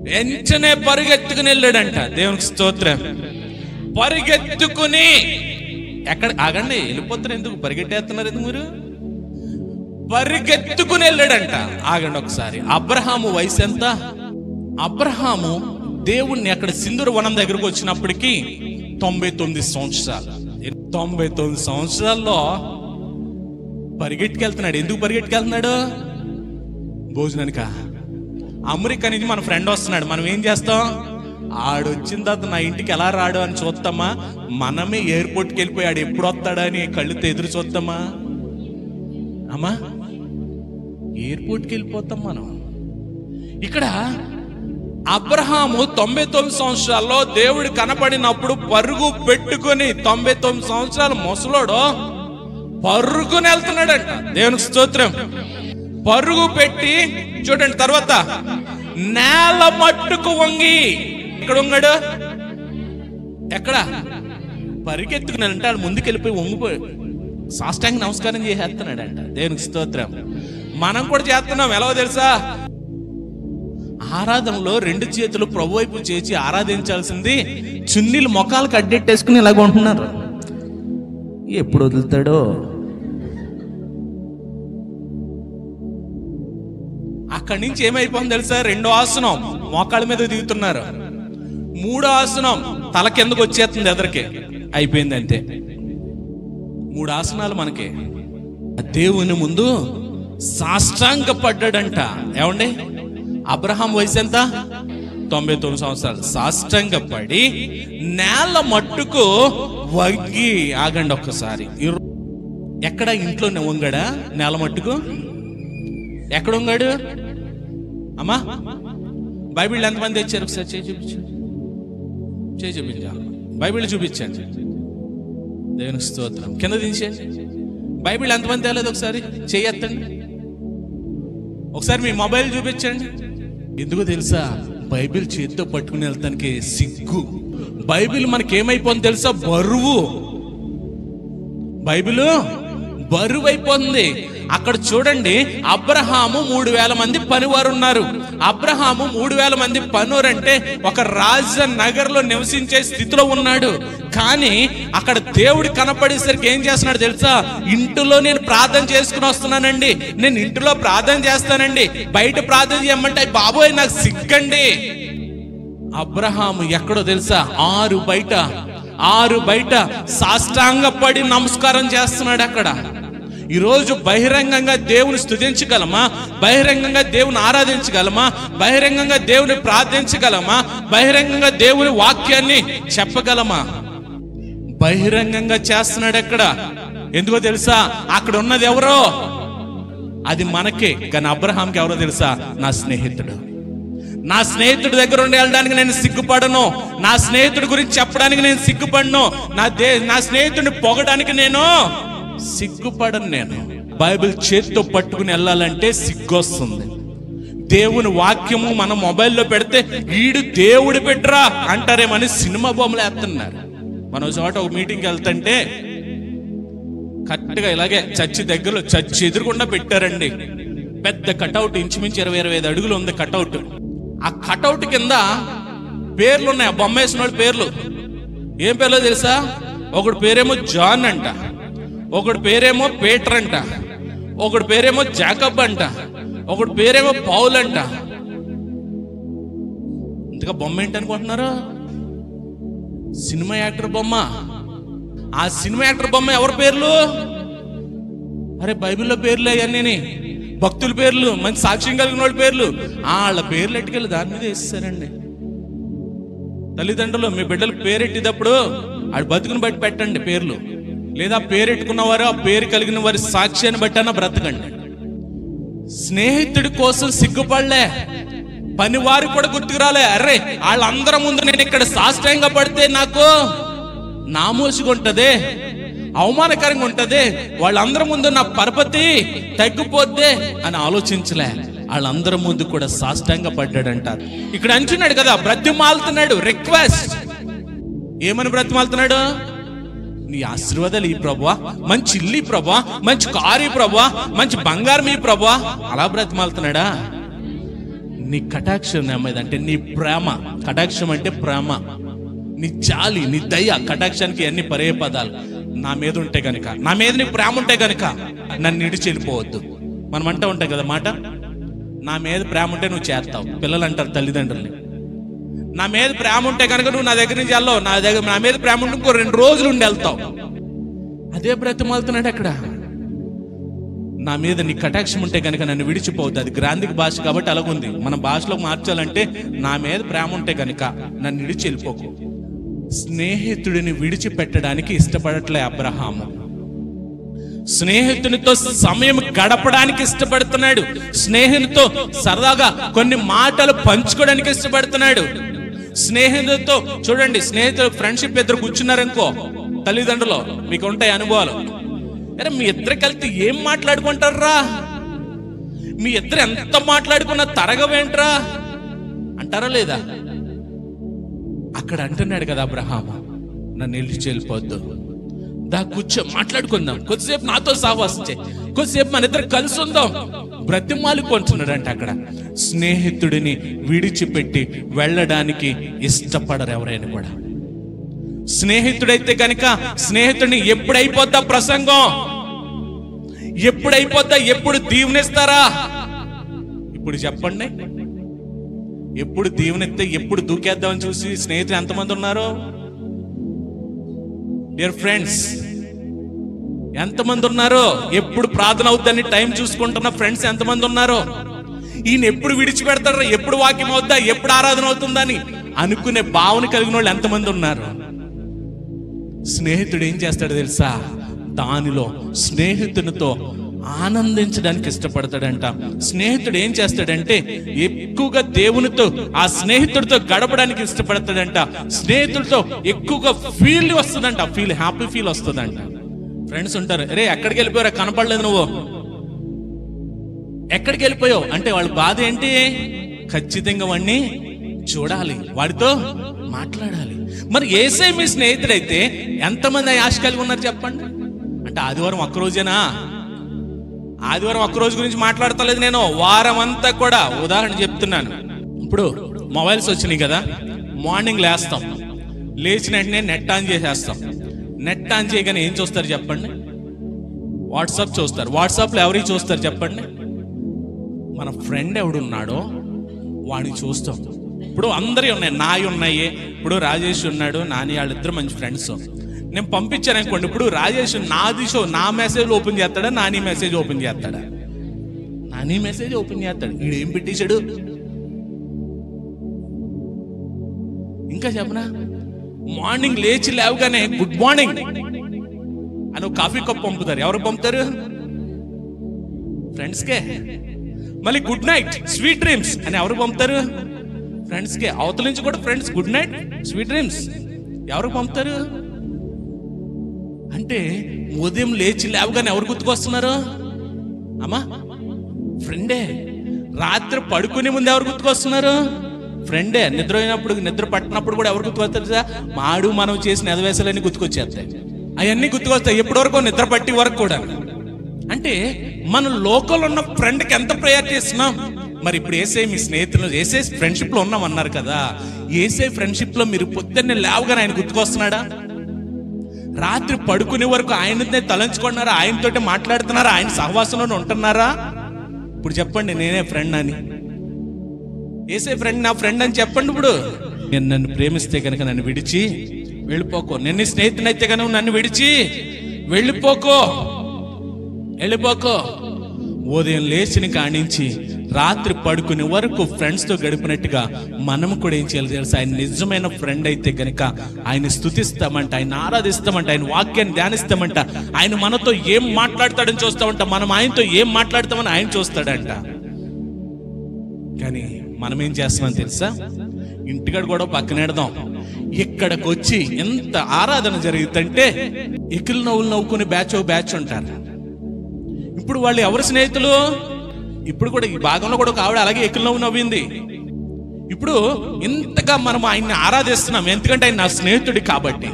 [SPEAKER 1] వెంటనే పరిగెత్తుకుని వెళ్ళాడంట. దేవునికి స్తోత్రం. పరిగెత్తుకుని ఎక్కడ ఆగండి, వెళ్ళిపోతారు ఎందుకు? పరిగెట్టేస్తున్నారు ఎందుకు మీరు? పరిగెత్తుకుని వెళ్ళాడంట. ఆగండి ఒకసారి. అబ్రహాము వయసు ఎంత? అబ్రహాము దేవుణ్ణి అక్కడ సింధూర వనం దగ్గరకు వచ్చినప్పటికీ 99 సంవత్సరాలు. 99 సంవత్సరాల్లో పరిగెట్టుకెళ్తున్నాడు. ఎందుకు పరిగెట్టుకెళ్తున్నాడు? భోజనానిక? అమెరికా నుంచి మన ఫ్రెండ్ వస్తున్నాడు, మనం ఏం చేస్తాం? ఆడొచ్చిన తర్వాత నా ఇంటికి ఎలా రాడు అని చూస్తామా? మనమే ఎయిర్పోర్ట్కి వెళ్ళిపోయి ఆడు ఎప్పుడు వస్తాడా అని కళ్ళుతో ఎదురు చూద్దామా? అమ్మా, ఎయిర్పోర్ట్కి వెళ్ళిపోతాం మనం. ఇక్కడ అబ్రహాము 99 సంవత్సరాల్లో దేవుడు కనపడినప్పుడు పరుగు పెట్టుకుని, 99 సంవత్సరాలు ముసలోడు పరుగుని వెళ్తున్నాడంట. దేవునికి స్తోత్రం. పరుగు పెట్టి చూడండి. తర్వాత నేల మట్టుకు వంగి, ఎక్కడ వంగాడు? ఎక్కడ? పరిగెత్తుకుని అంటే వాళ్ళు ముందుకు వెళ్ళిపోయి వంగిపోయి సాష్టాంగ నమస్కారం చేసేస్తున్నాడంట. దేవునికి స్తోత్రం. మనం కూడా చేస్తున్నాం. ఎలా తెలుసా? ఆరాధనలో 2 చేతులు ప్రభు వైపు చేసి ఆరాధించాల్సింది చున్నీలు మొఖాలకు అడ్డెట్టేసుకుని ఇలాగ ఉంటున్నారు. ఎప్పుడు వదులుతాడో? అక్కడి నుంచి ఏమైపోయింది తెలుసా? 2వ ఆసనం మోకాళ్ళ మీద దిగుతున్నారు. 3వ ఆసనం తల కిందకు వచ్చేస్తుంది ఎదరికి. అయిపోయింది అంతే. 3 ఆసనాలు మనకి. దేవుని ముందు సాష్టాంగ పడ్డాడంట. ఏమండి? అబ్రహాం వయసు ఎంత? 99 సంవత్సరాలు. సాష్టాంగ పడి నేల మట్టుకు వంగి, ఆగండి ఒక్కసారి. ఎక్కడ? ఇంట్లో వంగాడా? నేల మట్టుకు ఎక్కడ వంగాడు? అమ్మా, బైబిల్ ఎంతమంది తెచ్చారు? ఒకసారి చేయి చూపించండి. చేయి చూపించాలి. బైబిల్ చూపించండి. దేవునికి స్తోత్రం. కింద దించండి. బైబిల్ ఎంతమంది తేలేదు? ఒకసారి చేయి ఎత్తండి. ఒకసారి మీ మొబైల్ చూపించండి. ఎందుకో తెలుసా? బైబిల్ చేతితో పట్టుకుని వెళ్తానికి సిగ్గు. బైబిల్ మనకేమైపోతుంది తెలుసా? బరువు. బైబిల్ బరువు అయిపోతుంది. అక్కడ చూడండి, అబ్రహాము 3000 మంది పనివారు ఉన్నారు. అబ్రహాము 3000 మంది పనివారు అంటే ఒక రాజనగర్లో నివసించే స్థితిలో ఉన్నాడు. కానీ అక్కడ దేవుడు కనపడేసరికి ఏం చేస్తున్నాడు తెలుసా? ఇంటిలో నేను ప్రార్థన చేసుకుని వస్తున్నానండి, నేను ఇంటిలో ప్రార్థన చేస్తానండి, బయట ప్రార్థన చేయమంటే బాబోయ్ నాకు సిగ్గండి. అబ్రహాము ఎక్కడో తెలుసా? ఆరు బయట సాష్టాంగపడి నమస్కారం చేస్తున్నాడు. అక్కడ ఈరోజు బహిరంగంగా దేవుని స్తుతించగలమా? బహిరంగంగా దేవుని ఆరాధించగలమా? బహిరంగంగా దేవుని ప్రార్థించగలమా? బహిరంగంగా దేవుని వాక్యాన్ని చెప్పగలమా? బహిరంగంగా చేస్తున్నాడు అక్కడ. ఎందుకో తెలుసా? అక్కడ ఉన్నది ఎవరో? అది మనకే. కానీ అబ్రహాంకి ఎవరో తెలుసా? నా స్నేహితుడు, నా స్నేహితుడి దగ్గర ఉండి వెళ్ళడానికి నేను సిగ్గుపడను, నా స్నేహితుడి గురించి చెప్పడానికి నేను సిగ్గుపడను, నా స్నేహితుడిని పొగడానికి నేను సిగ్గుపడను. నేను బైబిల్ చేతితో పట్టుకుని వెళ్ళాలంటే సిగ్గొస్తుంది. దేవుని వాక్యము మన మొబైల్లో పెడితే వీడు దేవుడి బిడ్డరా అంటారేమని సినిమా బొమ్మలు వేస్తున్నారు. మనం చోట ఒక మీటింగ్కి వెళ్తుంటే కరెక్ట్గా ఇలాగే చర్చి ఎదురుగుండా పెట్టారండి పెద్ద కటౌట్, ఇంచుమించు 20-25 అడుగులు ఉంది కటౌట్. ఆ కటౌట్ కింద పేర్లు ఉన్నాయి, ఆ బొమ్మ వేసిన వాళ్ళ పేర్లు. ఏం పేర్లో తెలుసా? ఒకటి పేరేమో జాన్ అంట, ఒకటి పేరేమో పీటర్ అంట, ఒకటి పేరేమో జాకబ్ అంట, ఒకటి పేరేమో పౌల్ అంట. ఇంతగా బొమ్మ ఏంటనుకుంటున్నారు? సినిమా యాక్టర్ బొమ్మ. ఆ సినిమా యాక్టర్ బొమ్మ ఎవరి పేర్లు? అరే బైబిల్లో పేర్లు అవన్నీ, భక్తుల పేర్లు, మంచి సాక్ష్యం కలిగిన వాళ్ళ పేర్లు. వాళ్ళ పేర్లు ఎట్టుకెళ్ళి దాని మీద వేస్తారండి. తల్లిదండ్రులు మీ బిడ్డలకు పేరెట్టేటప్పుడు ఆడు బతుకుని బట్టి పెట్టండి పేర్లు, లేదా పేరెట్టుకున్నవారు ఆ పేరు కలిగిన వారి సాక్ష్యాన్ని బట్టి అన్న బ్రతకండి. స్నేహితుడి కోసం సిగ్గుపడలే, పనివారికి కూడా గుర్తుకు రాలే. అరే వాళ్ళందరి ముందు నేను ఇక్కడ సాష్టాంగ పడితే నాకు నామోసిగా ఉంటదే, అవమానకరంగా ఉంటదే, వాళ్ళందరి ముందు నా పరపతి తగ్గిపోద్దే అని ఆలోచించలే. వాళ్ళందరి ముందు కూడా సాష్టాంగ పడ్డాడంటారు. ఇక్కడ అంటున్నాడు కదా, బ్రతిమాలుతున్నాడు, రిక్వెస్ట్. ఏమని బ్రతిమాలుతున్నాడు? నీ ఆశీర్వాదాలు ఈ ప్రభువా, మంచి ఇల్లు ప్రభువా, మంచి కారు ప్రభువా, మంచి బంగారం ఈ ప్రభువా, అలా బ్రతిమాలుతున్నాడా? నీ కటాక్షం ఏమైందంటే నీ ప్రేమ. కటాక్షం అంటే ప్రేమ, నీ జాలి, నీ దయ. కటాక్షానికి అన్ని పర్యాయ పదాలు. నా మీద ఉంటే గనుక, నా మీద నీ ప్రేమ ఉంటే గనుక నన్ను ఇడిచి వెళ్ళిపోవద్దు. మనం అంటూ ఉంటాం కదా మాట, నా మీద ప్రేమ ఉంటే నువ్వు చేస్తావు. పిల్లలు అంటారు తల్లిదండ్రుల్ని, నా మీద ప్రేమ ఉంటే కనుక నువ్వు నా దగ్గర నుంచి వెళ్ళావు, నా మీద ప్రేమ ఉంటే ఇంకో 2 రోజులు ఉండి వెళ్తావు. అదే బ్రతిమాలుతున్నాడు అక్కడ. నా మీద నీ కటాక్షం ఉంటే కనుక నన్ను విడిచిపోవద్దు. అది గ్రాంధిక భాష కాబట్టి అలాగుంది. మన భాషలో మార్చాలంటే నా మీద ప్రేమ ఉంటే కనుక నన్ను విడిచి వెళ్ళిపోకు. స్నేహితుడిని విడిచిపెట్టడానికి ఇష్టపడట్లే అబ్రహాము. స్నేహితునితో సమయం గడపడానికి ఇష్టపడుతున్నాడు. స్నేహితునితో సరదాగా కొన్ని మాటలు పంచుకోవడానికి ఇష్టపడుతున్నాడు. స్నేహితులతో చూడండి, స్నేహితులు ఫ్రెండ్షిప్ ఇద్దరు కూర్చున్నారనుకో, తల్లిదండ్రులు మీకు ఉంటాయి అనుభవాలు. అరే మీ ఇద్దరు కలిసి ఏం మాట్లాడుకుంటారా? మీ ఇద్దరు ఎంత మాట్లాడుకున్నా తరగవేంట్రా అంటారా లేదా? అక్కడ అంటున్నాడు కదా అబ్రహాము, నన్ను నిలిచి వెళ్ళిపోద్దు, దా కూర్చో, మాట్లాడుకుందాం, కొద్దిసేపు నాతో సావాసం చేయి, కొద్దిసేపు మన ఇద్దరు కలిసి ఉందాం, బ్రతిమాలుకుంటున్నాడు అంటే అక్కడ. స్నేహితుడిని విడిచిపెట్టి వెళ్ళడానికి ఇష్టపడరు ఎవరైనా కూడా. స్నేహితుడైతే కనుక స్నేహితుడిని ఎప్పుడైపోద్దా ప్రసంగం, ఎప్పుడైపోద్దా, ఎప్పుడు దీవెనిస్తారా? ఇప్పుడు చెప్పండి, ఎప్పుడు దీవెనిస్తే ఎప్పుడు దూకేద్దామని చూసి స్నేహితులు ఎంతమంది ఉన్నారు? డియర్ ఫ్రెండ్స్, ఎంతమంది ఉన్నారు? ఎప్పుడు ప్రార్థన అవుద్దని టైం చూసుకుంటున్న ఫ్రెండ్స్ ఎంతమంది ఉన్నారు? ఈయన ఎప్పుడు విడిచిపెడతారా, ఎప్పుడు వాక్యం అవుద్దా, ఎప్పుడు ఆరాధన అవుతుందని అనుకునే భావన కలిగిన వాళ్ళు ఎంతమంది ఉన్నారు? స్నేహితుడు ఏం చేస్తాడు తెలుసా? దానిలో స్నేహితునితో ఆనందించడానికి ఇష్టపడతాడంట. స్నేహితుడు ఏం చేస్తాడంటే ఎక్కువగా దేవునితో, ఆ స్నేహితుడితో గడపడానికి ఇష్టపడతాడంట. స్నేహితుడితో ఎక్కువగా ఫీల్ వస్తుందంట, హ్యాపీ ఫీల్ వస్తుందంట. ఫ్రెండ్స్ ఉంటారు, అరే ఎక్కడికి వెళ్ళిపోయారా, కనపడలేదు, నువ్వు ఎక్కడికి వెళ్ళిపోయావు అంటే వాళ్ళ బాధ ఏంటి? ఖచ్చితంగా వాడిని చూడాలి, వాడితో మాట్లాడాలి. మరి యేసే మీ స్నేహితుడైతే ఎంతమంది ఆశ కలిగి ఉన్నారు చెప్పండి? అంటే ఆదివారం ఒక్కరోజేనా? ఆదివారం ఒక్కరోజు గురించి మాట్లాడతలేదు నేను, వారం అంతా కూడా. ఉదాహరణ చెప్తున్నాను. ఇప్పుడు మొబైల్స్ వచ్చినాయి కదా, మార్నింగ్ లేస్తాం, లేచిన వెంటనే నెట్ ఆన్ చేసేస్తాం. నెట్ ఆన్ చేయగానే ఏం చూస్తారు చెప్పండి? వాట్సాప్ చూస్తారు. వాట్సాప్లో ఎవరికి చూస్తారు చెప్పండి? మన ఫ్రెండ్ ఎవడున్నాడో వాడిని చూస్తాం. ఇప్పుడు అందరి ఉన్నాయి, నాయి ఉన్నాయి. ఇప్పుడు రాజేష్ ఉన్నాడు, నాని, వాళ్ళిద్దరు మంచి ఫ్రెండ్స్. నేను పంపించాను అనుకోండి, ఇప్పుడు రాజేష్ నాది షో, నా మెసేజ్ ఓపెన్ చేస్తాడా, నాని మెసేజ్ ఓపెన్ చేస్తాడా? నాని మెసేజ్ ఓపెన్ చేస్తాడు. వీడు ఏం పెట్టేశాడు ఇంకా చెప్పనా? మార్నింగ్ లేచి లేవగానే గుడ్ మార్నింగ్ అని కాఫీ కప్ పంపుతారు. ఎవరు పంపుతారు? ఫ్రెండ్స్కే. మళ్ళీ గుడ్ నైట్, స్వీట్ డ్రీమ్స్ అని ఎవరు పంపుతారు? ఫ్రెండ్స్కే, అవతల నుంచి కూడా friends good night sweet dreams ఎవరికి పంపుతారు అంటే ఉదయం లేచి లేవగానే ఎవరు గుర్తుకొస్తున్నారు? అమ్మా ఫ్రెండే. రాత్రి పడుకునే ముందు ఎవరు గుర్తుకొస్తున్నారు? ఫ్రెండే. నిద్ర అయినప్పుడు, నిద్ర పట్టినప్పుడు కూడా ఎవరు గుర్తుకొస్తారు? మాడు మనం చేసిన ఎదవేశాలన్నీ గుర్తుకొచ్చేస్తాయి, అవన్నీ గుర్తుకొస్తాయి ఎప్పటి వరకు? నిద్ర పట్టి వరకు కూడా. అంటే మన లోకల్లో ఉన్న ఫ్రెండ్కి ఎంత ప్రయారిటీ ఇస్తున్నాం? మరి ఇప్పుడు ఏసే మీ స్నేహితులు ఏసే ఫ్రెండ్షిప్ లో ఉన్నాం అన్నారు కదా, ఏసే ఫ్రెండ్షిప్ లో మీరు పొద్దున్నే లేవగానే ఆయన గుర్తుకొస్తున్నాడా? రాత్రి పడుకునే వరకు ఆయననే తలంచుకుంటున్నారా? ఆయనతోటి మాట్లాడుతున్నారా? ఆయన సహవాసంలో ఉంటున్నారా? ఇప్పుడు చెప్పండి, నేనే ఫ్రెండ్ అని, ఏసే ఫ్రెండ్ నా ఫ్రెండ్ అని చెప్పండి. ఇప్పుడు నేను నన్ను ప్రేమిస్తే కనుక నన్ను విడిచి వెళ్ళిపోకో, నేను నీ స్నేహితునైతే కనుక నన్ను విడిచి వెళ్ళిపోకో. ఉదయం లేచిన కానించి రాత్రి పడుకునే వరకు ఫ్రెండ్స్తో గడిపినట్టుగా మనం కూడా ఏం చేయాలి తెలుసా? ఆయన నిజమైన ఫ్రెండ్ అయితే గనక ఆయన స్తుతిస్తామంట, ఆయన ఆరాధిస్తామంట, ఆయన వాక్యాన్ని ధ్యానిస్తామంట, ఆయన మనతో ఏం మాట్లాడతాడని చూస్తామంట, మనం ఆయనతో ఏం మాట్లాడతామని ఆయన చూస్తాడంట. కానీ మనం ఏం చేస్తామని తెలుసా? ఇంటికాడ కూడా పక్కనెడదాం, ఇక్కడికి వచ్చి ఎంత ఆరాధన జరుగుతుంటే ఎకిల్ నవ్వులు నవ్వుకుని బ్యాచ్ ఉంటారు. ఇప్పుడు వాళ్ళు ఎవరి స్నేహితులు? ఇప్పుడు కూడా ఈ భాగంలో కూడా ఒక ఆవిడ అలాగే ఎకిల్ నవ్వు నవ్వింది. ఇప్పుడు ఇంతగా మనం ఆయన్ని ఆరాధిస్తున్నాం ఎందుకంటే ఆయన నా స్నేహితుడి కాబట్టి,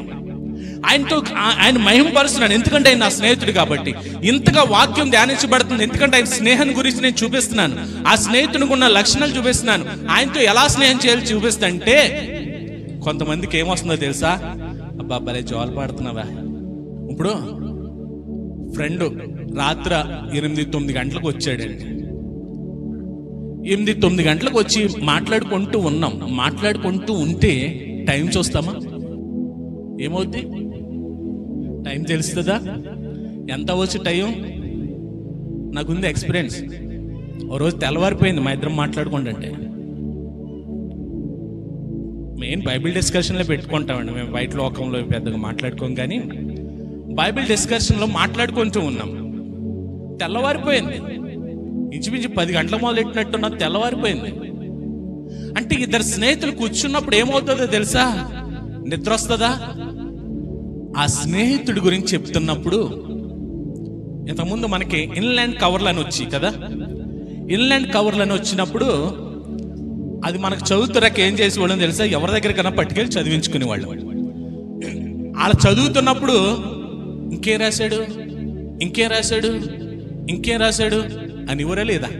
[SPEAKER 1] ఆయనతో ఆయన మహిమపరుస్తున్నాను ఎందుకంటే ఆయన నా స్నేహితుడు కాబట్టి, ఇంతగా వాక్యం ధ్యానించబడుతుంది ఎందుకంటే ఆయన స్నేహం గురించి నేను చూపిస్తున్నాను, ఆ స్నేహితునికి ఉన్న లక్షణాలు చూపిస్తున్నాను, ఆయనతో ఎలా స్నేహం చేయాలి చూపిస్తుంటే కొంతమందికి ఏమొస్తుందో తెలుసా? అబ్బా భలే జోలు పాడుతున్నావా. ఇప్పుడు ఫ్రెండ్ రాత్రి 8-9 గంటలకు వచ్చాడండి. 8-9 గంటలకు వచ్చి మాట్లాడుకుంటూ ఉంటే టైం చూస్తామా? ఏమవుద్ది? టైం తెలుస్తుందా? ఎంత అవ్వచ్చు టైం? నాకుంది ఎక్స్పీరియన్స్. ఓ రోజు తెల్లవారిపోయింది మా ఇద్దరం మాట్లాడుకుంటుంటే. మెయిన్ బైబిల్ డిస్కషన్లో పెట్టుకుంటామండి మేము, బయట లోకంలో పెద్దగా మాట్లాడుకోం, కానీ బైబిల్ డిస్కషన్లో మాట్లాడుకుంటూ ఉన్నాం. తెల్లవారిపోయింది, ఇంచుమించు 10 గంటల మొదలెట్టినట్టున్నా తెల్లవారిపోయింది. అంటే ఇద్దరు స్నేహితులు కూర్చున్నప్పుడు ఏమవుతుందో తెలుసా? నిద్ర వస్తుందా? ఆ స్నేహితుడి గురించి చెప్తున్నప్పుడు ఇంతకుముందు మనకి ఇన్లాండ్ కవర్లని వచ్చి కదా, ఇన్లాండ్ కవర్లని వచ్చినప్పుడు అది మనకు చదువుతురాక ఏం చేసేవాళ్ళం తెలుసా? ఎవరి దగ్గరికైనా పట్టుకెళ్ళి చదివించుకునేవాళ్ళు. అలా చదువుతున్నప్పుడు ఇంకేం రాశాడు అని ఇవ్వరా లేదా?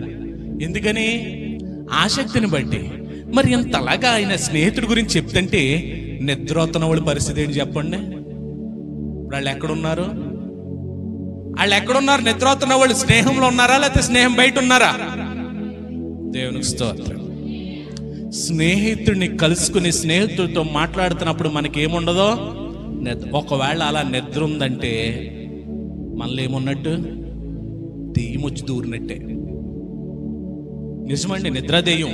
[SPEAKER 1] ఎందుకని? ఆసక్తిని బట్టి. మరి ఇంతలాగా ఆయన స్నేహితుడి గురించి చెప్తుంటే నిద్రపోతున్న వాళ్ళ పరిస్థితి ఏంటి చెప్పండి? వాళ్ళు ఎక్కడున్నారు? నిద్రపోతున్న వాళ్ళు స్నేహంలో ఉన్నారా లేకపోతే స్నేహం బయట ఉన్నారా? దేవునికి స్తోత్రం. స్నేహితుడిని కలుసుకుని స్నేహితుడితో మాట్లాడుతున్నప్పుడు మనకి ఏముండదో? ఒకవేళ అలా నిద్ర ఉందంటే మనలో ఏమున్నట్టు? దెయ్యం వచ్చి దూరినట్టే. నిజమండి, నిద్రాదెయ్యం.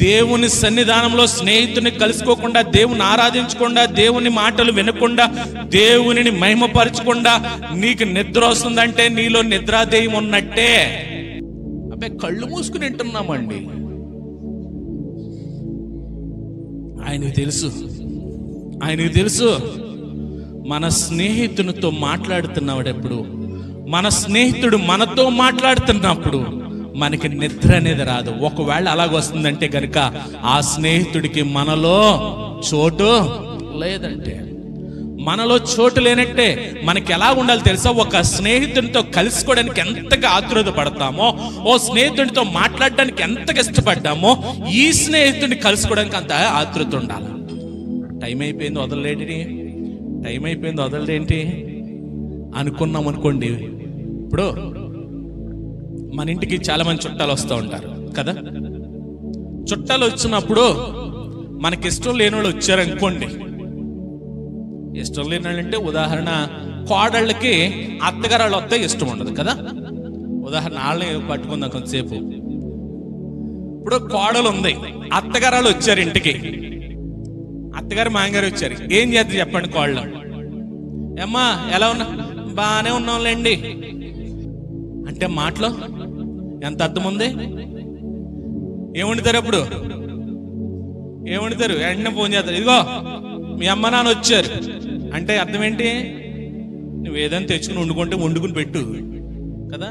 [SPEAKER 1] దేవుని సన్నిధానంలో స్నేహితుని కలుసుకోకుండా, దేవుని ఆరాధించకుండా, దేవుని మాటలు వినకుండా, దేవునిని మహిమపరచకుండా నీకు నిద్ర వస్తుందంటే నీలో నిద్రాదెయ్యం ఉన్నట్టే. అబ్బాయి కళ్ళు మూసుకుని వింటున్నామండి. ఆయనకు తెలుసు మన స్నేహితునితో మాట్లాడుతున్నప్పుడు, మన స్నేహితుడు మనతో మాట్లాడుతున్నప్పుడు మనకి నిద్ర అనేది రాదు. ఒకవేళ అలాగొస్తుందంటే కనుక ఆ స్నేహితుడికి మనలో చోటు లేదంటే, మనలో చోటు లేనట్టే. మనకి ఎలా ఉండాలి తెలుసా? ఒక స్నేహితునితో కలుసుకోవడానికి ఎంతగా ఆతృత పడతామో, ఓ స్నేహితుడితో మాట్లాడడానికి ఎంతగా ఇష్టపడ్డామో, ఈ స్నేహితుడిని కలుసుకోవడానికి అంత ఆతృత ఉండాలి. టైం అయిపోయింది వదలలేంటి అనుకున్నాం అనుకోండి. ఇప్పుడు మన ఇంటికి చాలా మంది చుట్టాలు వస్తూ ఉంటారు కదా. చుట్టాలు వచ్చినప్పుడు మనకి ఇష్టం లేని వాళ్ళు వచ్చారనుకోండి. ఇష్టం లేని వాళ్ళు అంటే ఉదాహరణ కోడళ్ళకి అత్తగారు వాళ్ళు వస్తే ఇష్టం ఉండదు కదా. ఉదాహరణ వాళ్ళని పట్టుకుందాం కొంతసేపు. ఇప్పుడు కోడలు ఉంది, అత్తగారు వాళ్ళు వచ్చారు ఇంటికి, అత్తగారు మామగారు వచ్చారు. ఏం చేద్దాం చెప్పండి? కోడలు ఏమ్మా ఎలా ఉన్నా? బాగానే ఉన్నాంలేండి అంటే మాటలో ఎంత అర్థం ఉంది? ఏముండుతారు అప్పుడు? ఏమంటారు? వెంటనే ఫోన్ చేస్తారు, ఇదిగో మీ అమ్మ నాన్న వచ్చారు అంటే అర్థం ఏంటి? నువ్వు ఏదైనా తెచ్చుకుని వండుకుని పెట్టు కదా.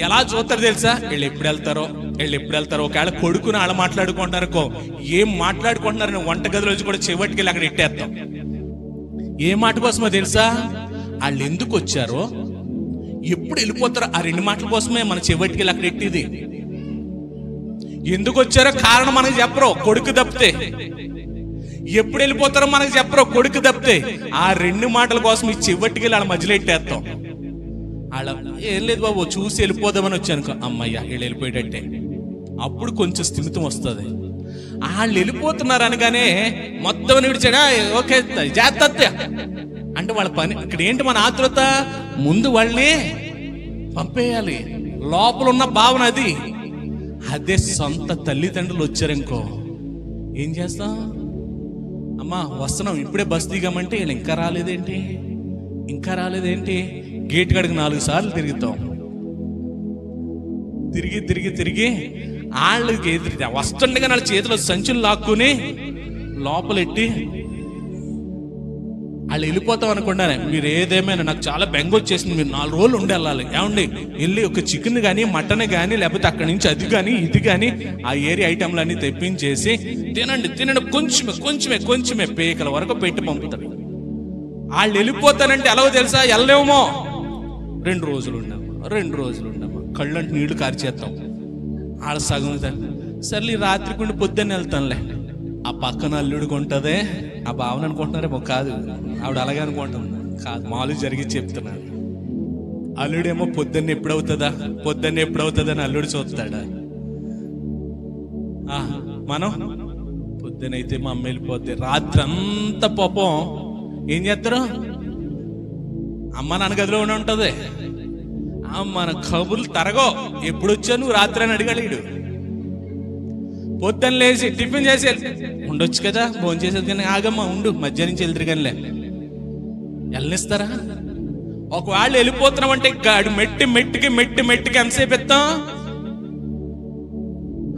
[SPEAKER 1] ఎలా చూస్తారు తెలుసా? వీళ్ళు ఎప్పుడు వెళ్తారో ఒకవేళ కొడుకుని వాళ్ళు మాట్లాడుకుంటారనుకో, ఏం మాట్లాడుకుంటున్నారు వంటగదిలో కూడా చెవట్టుకెళ్ళి అక్కడ ఇట్టేస్తాం. ఏ మాట కోసమో తెలుసా? వాళ్ళు ఎందుకు వచ్చారో, ఎప్పుడు వెళ్ళిపోతారో ఆ రెండు మాటల కోసమే మన చెవట్టుకెళ్ళి అక్కడ ఎట్టేది. ఎందుకు వచ్చారో కారణం మనకు చెప్పరు, కొడుకు తప్పితే. ఎప్పుడు వెళ్ళిపోతారో మనకు చెప్పరు, కొడుకు తప్పితే. ఆ రెండు మాటల కోసం ఈ చెవట్టుకెళ్ళి వాళ్ళ మధ్యలో ఎట్టేస్తాం. వాళ్ళ ఏం లేదు బాబు, చూసి వెళ్ళిపోదామని వచ్చాను, అమ్మయ్య వీళ్ళు వెళ్ళిపోయేటట్టే. అప్పుడు కొంచెం స్థిమితం వస్తుంది. వాళ్ళు వెళ్ళిపోతున్నారు అనగానే మొత్తం విడిచాడా, ఓకే జాగ్రత్త అంటే వాళ్ళ పని ఇక్కడ ఏంటి? మన ఆతృత ముందు వాళ్ళని పంపేయాలి. లోపల ఉన్న భావన అది. అదే సొంత తల్లిదండ్రులు వచ్చారనుకో ఏం చేస్తాం? అమ్మా వస్తున్నాం, ఇప్పుడే బస్ దిగామంటే వీళ్ళు ఇంకా రాలేదేంటి? గేట్ కాడికి 4 సార్లు తిరుగుతాం. తిరిగి వాళ్ళకి ఎదురు వస్తుండగా వాళ్ళ చేతిలో సంచులు లాక్కుని లోపలెట్టి వాళ్ళు వెళ్ళిపోతాం అనుకుంటానే. మీరు ఏదేమైనా నాకు చాలా బెంగ వచ్చేసింది, మీరు 4 రోజులు ఉండి వెళ్ళాలి. ఏమండి వెళ్ళి ఒక చికెన్ కానీ మటన్ కానీ లేకపోతే అక్కడి నుంచి అది కానీ ఇది కానీ ఆ ఏరియా ఐటమ్లన్నీ తెప్పించేసి తినండి కొంచెమే పేకల వరకు పెట్టి పంపుతారు. వాళ్ళు వెళ్ళిపోతానంటే ఎలాగో తెలుసా? వెళ్ళలేమో. 2 రోజులు ఉండమ్మా కళ్ళంటే నీళ్లు కార్చేస్తాం. ఆడ సగం సర్లే రాత్రికి ఉండి పొద్దున్న వెళ్తానులే. ఆ పక్కన అల్లుడికి ఉంటుందే ఆ భావన అనుకుంటున్నారేమో. కాదు, ఆవిడ అలాగే అనుకుంటుంది. కాదు, మామూలు జరిగి చెప్తున్నాను. అల్లుడేమో పొద్దున్న ఎప్పుడవుతుందా అని అల్లుడు చూస్తాడా? మనం పొద్దునైతే మా అమ్మ వెళ్ళిపోద్ది. రాత్రి అంతా పాపం ఏం చేస్తారు? అమ్మ నాన్న గదిలో ఉంటది. మన కబుర్లు తరగో, ఎప్పుడు వచ్చా నువ్వు రాత్రి అని అడిగాడు. పొద్దున్న లేచి టిఫిన్ చేసి ఉండొచ్చు కదా, భోజనం చేసేది కానీ ఆగమ్మా ఉండు, మధ్యాహ్నం నుంచి వెళ్తారు కానీ వెళ్ళనిస్తారా? ఒకవేళ వెళ్ళిపోతున్నామంటే గాడి మెట్టికి ఎంతసేపు ఎత్తాం?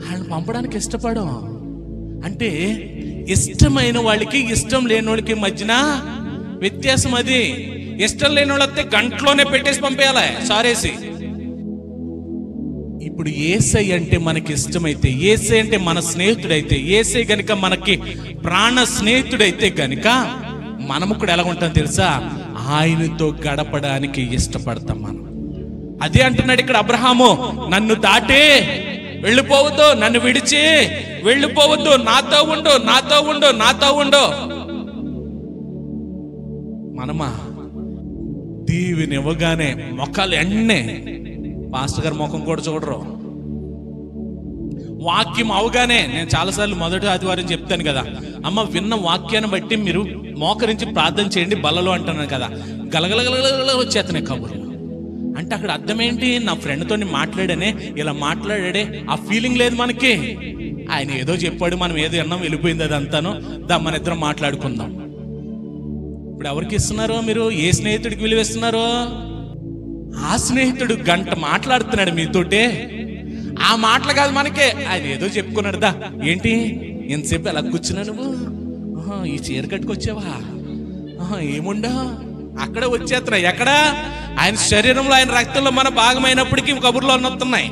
[SPEAKER 1] వాళ్ళని పంపడానికి ఇష్టపడం. అంటే ఇష్టమైన వాళ్ళకి ఇష్టం లేని వాళ్ళకి మధ్యన వ్యత్యాసం అది. ఇష్టం లేని వాళ్ళు వస్తే గంటలోనే పెట్టేసి పంపేయాలి సారేసి. ఇప్పుడు యేసై అంటే మనకి ఇష్టమైతే, యేసై అంటే మన స్నేహితుడైతే, యేసై గనుక మనకి ప్రాణ స్నేహితుడైతే గనుక మనము కూడా ఎలా ఉంటాం తెలుసా? ఆయనతో గడపడానికి ఇష్టపడతాం మనం. అదే అంటున్నాడు ఇక్కడ అబ్రహాము, నన్ను దాటి వెళ్ళిపోవద్దు, నన్ను విడిచి వెళ్ళిపోవద్దు, నాతో ఉండు. మనమా దీవిని ఇవ్వగానే మొక్కలు ఎన్నే పాస్టర్ గారు ముఖం కూడా చూడరు. వాక్యం అవగానే నేను చాలాసార్లు మొదటి ఆదివారం చెప్తాను కదా, అమ్మ విన్న వాక్యాన్ని బట్టి మీరు మోకరించి ప్రార్థన చేయండి బలలో అంటున్నాను కదా, గలగలగల వచ్చేతనే కబుర్లు. అంటే అక్కడ అర్థం ఏంటి? నా ఫ్రెండ్తో మాట్లాడానే, ఇలా మాట్లాడాడే ఆ ఫీలింగ్ లేదు మనకి. ఆయన ఏదో చెప్పాడు, మనం ఏదో విన్నాం, వెళ్ళిపోయింది అదంతాను, మన ఇద్దరం మాట్లాడుకుందాం. ఇప్పుడు ఎవరికి ఇస్తున్నారో మీరు? ఏ స్నేహితుడికి విలువిస్తున్నారో? ఆ స్నేహితుడు గంట మాట్లాడుతున్నాడు మీతోటే. ఆ మాటలు కాదు మనకే, ఆయన ఏదో చెప్పుకున్నాడు. దా ఏంటి ఎంతసేపు ఎలా కూర్చున్నా నువ్వు? ఈ చీర కట్టుకొచ్చావా? ఏముండా అక్కడ వచ్చేస్తున్నా. ఎక్కడ? ఆయన శరీరంలో ఆయన రక్తంలో మన భాగమైనప్పటికీ కబుర్లో వస్తున్నాయి.